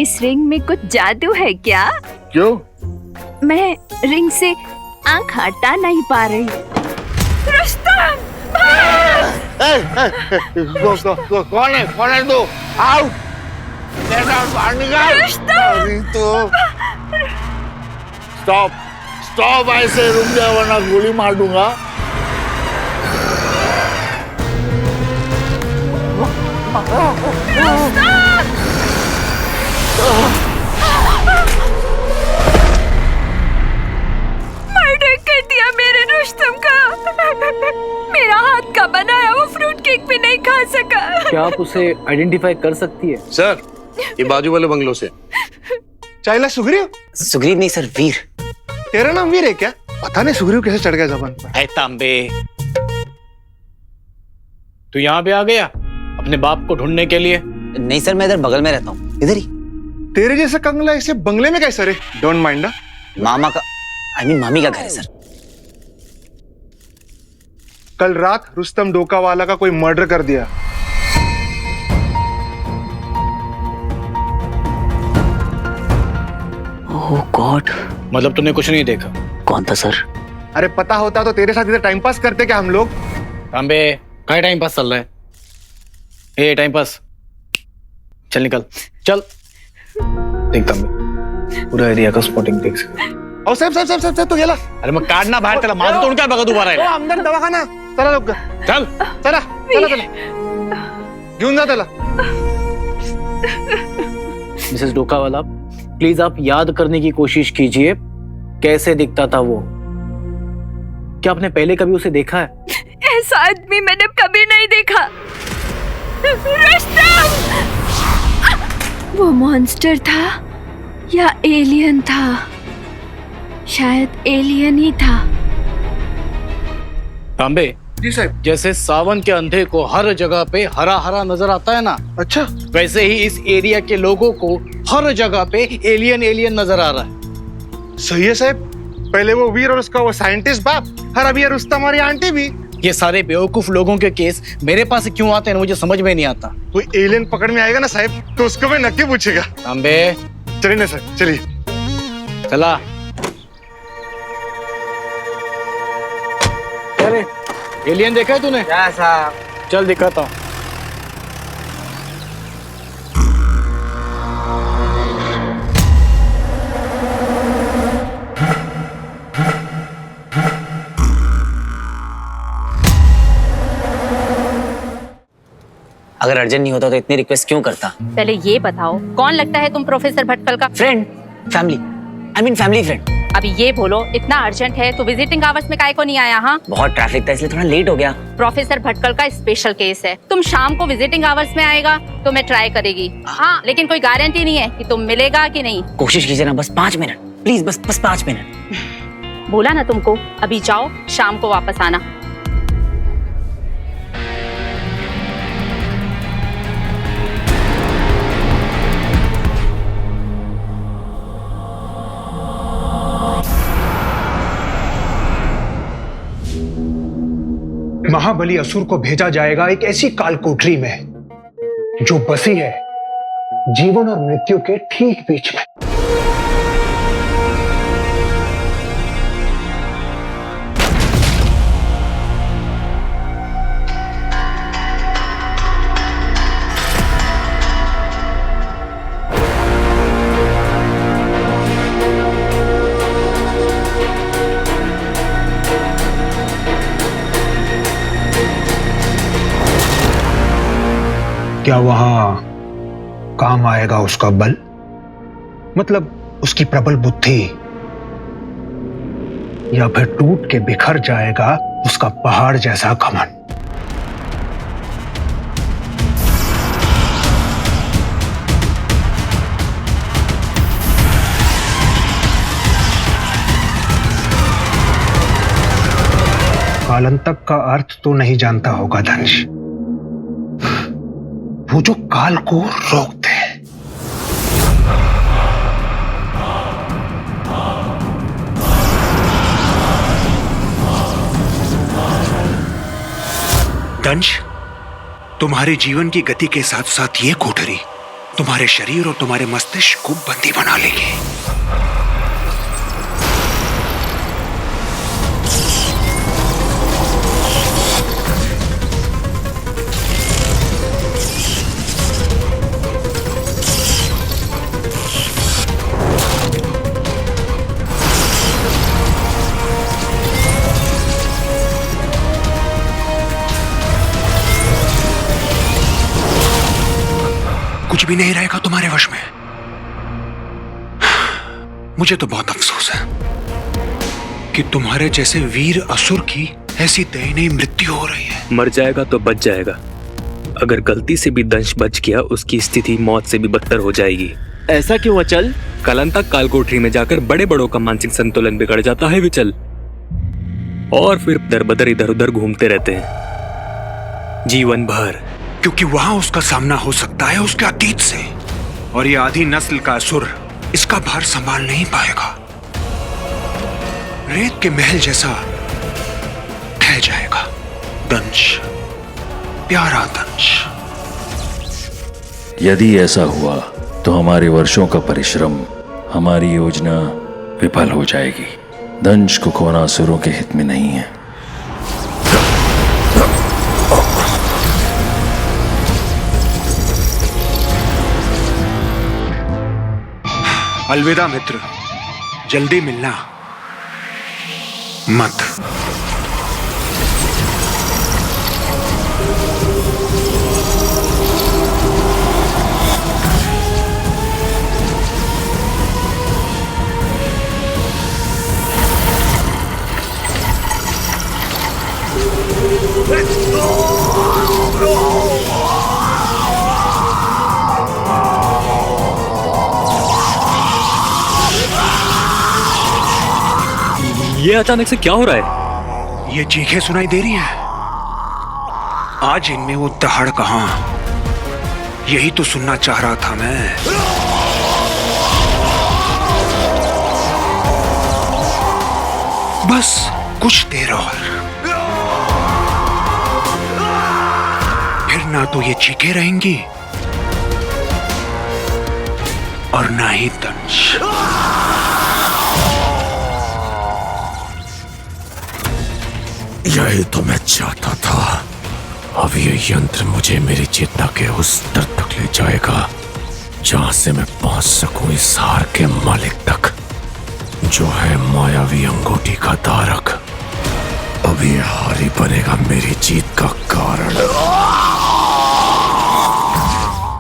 इस रिंग में कुछ जादू है क्या? क्यों? मैं रिंग से आंख हटा नहीं पा रही। रुस्तम! कौन है? कौन है तू? आउट! बाहर निकाल! अरे तो स्टॉप स्टॉप, ऐसे रुक जा वरना गोली मार दूंगा। मर्डर कर दिया मेरे रुस्तम का। मेरा हाथ का बनाया वो फ्रूट केक भी नहीं खा सका। क्या आप उसे आइडेंटिफाई कर सकती है? सर ये बाजू वाले बंगलों से। चाइला सुग्रीव? सुग्रीव नहीं सर, वीर। तेरा नाम वीर है क्या? पता नहीं सुग्रीव कैसे चढ़ गया जबान पर। ऐ तांबे, तू यहाँ पे आ गया अपने बाप को ढूंढने के लिए? नहीं सर, मैं इधर बगल में रहता हूँ, इधर ही। तेरे जैसा कंगला ऐसे बंगले में कैसे रे? Don't mind. मामा का मामी का घर है सर। कल रात रुस्तम डोकावाला का कोई मर्डर कर दिया। ओह गॉड। मतलब तूने कुछ नहीं देखा? कौन था सर? अरे पता होता तो तेरे साथ इधर टाइम पास करते क्या हम लोग? तांबे क्या टाइम पास चल रहा है? ए टाइम पास, चल निकल चल। देख तांबे, पूरा एरिया का स्पॉटिंग देख सकते। ओ साहब तो गेला। अरे मैं काढना बाहेर त्याला, माझं तोंड काय बघा दोबारा ओ आमदार दवाखाना, चला लवकर चल। चला घेऊन जा त्याला। मिसेस डोकावाला, प्लीज आप याद करने की कोशिश कीजिए कैसे दिखता था वो। क्या आपने पहले कभी उसे देखा है? ऐसा आदमी मैंने कभी नहीं देखा। रुस्तम! वो मॉन्स्टर था या एलियन था? शायद एलियन ही था। तांबे जी साहब। जैसे सावन के अंधे को हर जगह पे हरा हरा नजर आता है ना, अच्छा वैसे ही इस एरिया के लोगों को हर जगह पे एलियन एलियन नजर आ रहा है। सही है साहब। पहले वो वीर और उसका वो साइंटिस्ट बाप, और अभी रुस्तम हमारी आंटी भी। ये सारे बेवकूफ लोगों के केस मेरे पास क्यों आते हैं मुझे समझ में नहीं आता। कोई एलियन पकड़ में आएगा ना साहब तो उसको मैं नक्की पूछेगा। अम्बे चलिए ना सर, चलिए। चला। अरे एलियन देखा है तूने? क्या साहब? चल दिखाता हूँ। अगर अर्जेंट नहीं होता तो इतनी रिक्वेस्ट क्यों करता? पहले ये बताओ कौन लगता है तुम प्रोफेसर भटकल का? Friend, family, I mean family friend. अभी ये बोलो इतना अर्जेंट है तो विजिटिंग आवर्स में काहे को नहीं आया? हाँ बहुत ट्रैफिक था इसलिए थोड़ा लेट हो गया। प्रोफेसर भटकल का स्पेशल केस है, तुम शाम को विजिटिंग आवर्स में आएगा तो मैं ट्राई करेगी। हाँ लेकिन कोई गारंटी नहीं है कि तुम मिलेगा कि नहीं। कोशिश कीजिए ना, बस 5 मिनट प्लीज, बस 5 मिनट। बोला ना तुमको, अभी जाओ शाम को वापस आना। महाबली असुर को भेजा जाएगा एक ऐसी काल कोठरी में जो बसी है जीवन और मृत्यु के ठीक बीच में। क्या वहां काम आएगा उसका बल, मतलब उसकी प्रबल बुद्धि, या फिर टूट के बिखर जाएगा उसका पहाड़ जैसा घमंड? कालांतक का अर्थ तो नहीं जानता होगा धनुष, वो जो काल को रोकते हैं। दंश, तुम्हारे जीवन की गति के साथ साथ ये कोठरी तुम्हारे शरीर और तुम्हारे मस्तिष्क को बंदी बना लेगी। कुछ भी नहीं रहेगा तुम्हारे वश में। मुझे तो बहुत अफसोस है कि तुम्हारे जैसे वीर असुर की ऐसी दयनीय मृत्यु हो रही है। मर जाएगा तो बच जाएगा, अगर गलती से भी दंश बच गया उसकी स्थिति मौत से भी बदतर हो जाएगी। ऐसा क्यों अचल? कालांतक काल कोठरी में जाकर बड़े बड़ों का मानसिक संतुलन बिगड़ जाता है विचल, और फिर दरबदर इधर उधर घूमते रहते हैं जीवन भर, क्योंकि वहां उसका सामना हो सकता है उसके अतीत से, और ये आधी नस्ल का असुर इसका भार संभाल नहीं पाएगा। रेत के महल जैसा ढह जाएगा। दंश, प्यारा दंश। यदि ऐसा हुआ तो हमारे वर्षों का परिश्रम, हमारी योजना विफल हो जाएगी। दंश को खोना असुरों के हित में नहीं है। अलविदा मित्र, जल्दी मिलना मत। ये अचानक से क्या हो रहा है? ये चीखें सुनाई दे रही हैं। आज इनमें वो दहाड़ कहां? यही तो सुनना चाह रहा था मैं। बस कुछ देर और। ना तो ये चीखें रहेंगी और ना ही दंश। यही तो मैं चाहता था। अब ये यंत्र मुझे मेरी चेतना के उस स्तर तक ले जाएगा जहां से मैं पहुंच सकूं इस हार के मालिक तक, जो है मायावी अंगूठी का धारक। अब ये हार ही बनेगा मेरी जीत का कारण।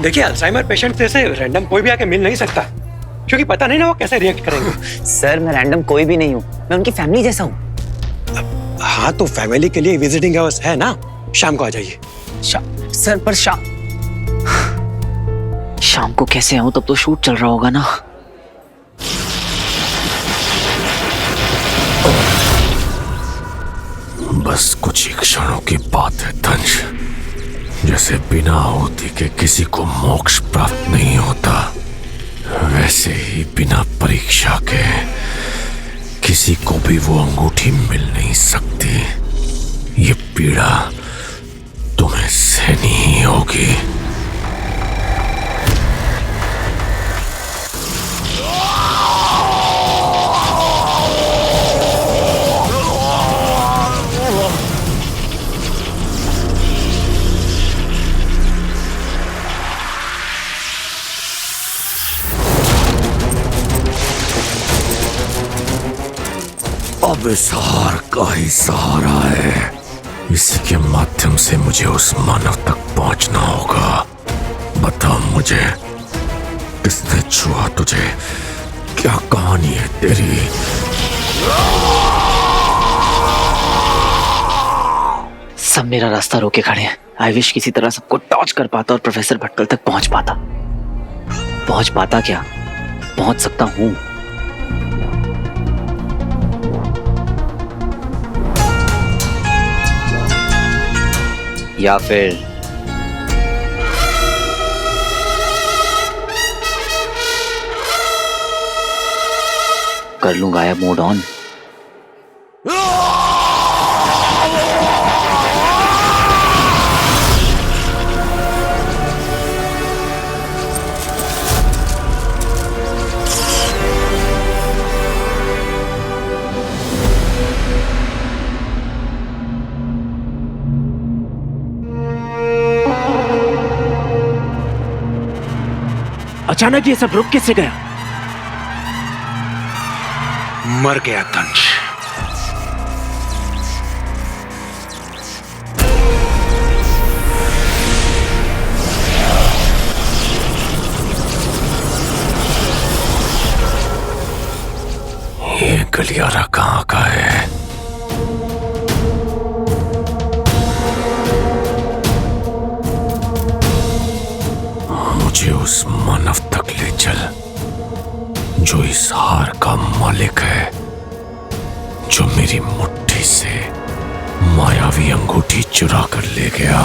देखिए, अल्जाइमर पेशेंट जैसे रैंडम कोई भी आके मिल नहीं सकता, क्योंकि पता नहीं ना वो कैसे रिएक्ट करेंगे। सर मैं रैंडम कोई भी नहीं हूँ, मैं उनकी फैमिली जैसा हूँ। हाँ तो फैमिली के लिए विजिटिंग आवर्स है ना, शाम को आ जाइए। सर पर शाम को कैसे आऊं, तब तो शूट चल रहा होगा ना। बस कुछ ही क्षणों की बात है दंश। जैसे बिना आहुति के किसी को मोक्ष प्राप्त नहीं होता, वैसे ही बिना परीक्षा के किसी को भी वो अंगूठी मिल नहीं सकती। ये पीड़ा तुम्हें सहनी ही होगी। अब इस हार का ही सहारा है, इसी के माध्यम से मुझे उस मानव तक पहुंचना होगा। बता मुझे, किसने छुआ तुझे? क्या कहानी है तेरी? सब मेरा रास्ता रोके खड़े हैं। आई विश किसी तरह सबको टॉर्च कर पाता और प्रोफेसर भटकल तक पहुंच पाता। पहुंच पाता क्या, पहुंच सकता हूं। या फिर कर लूं गायब मोड ऑन। अचानक ये सब रुक कैसे गया? मर गया दंश। ये गलियारा कहाँ का है? मुझे उस मानव तक ले चल जो इस हार का मालिक है, जो मेरी मुट्ठी से मायावी अंगूठी चुरा कर ले गया।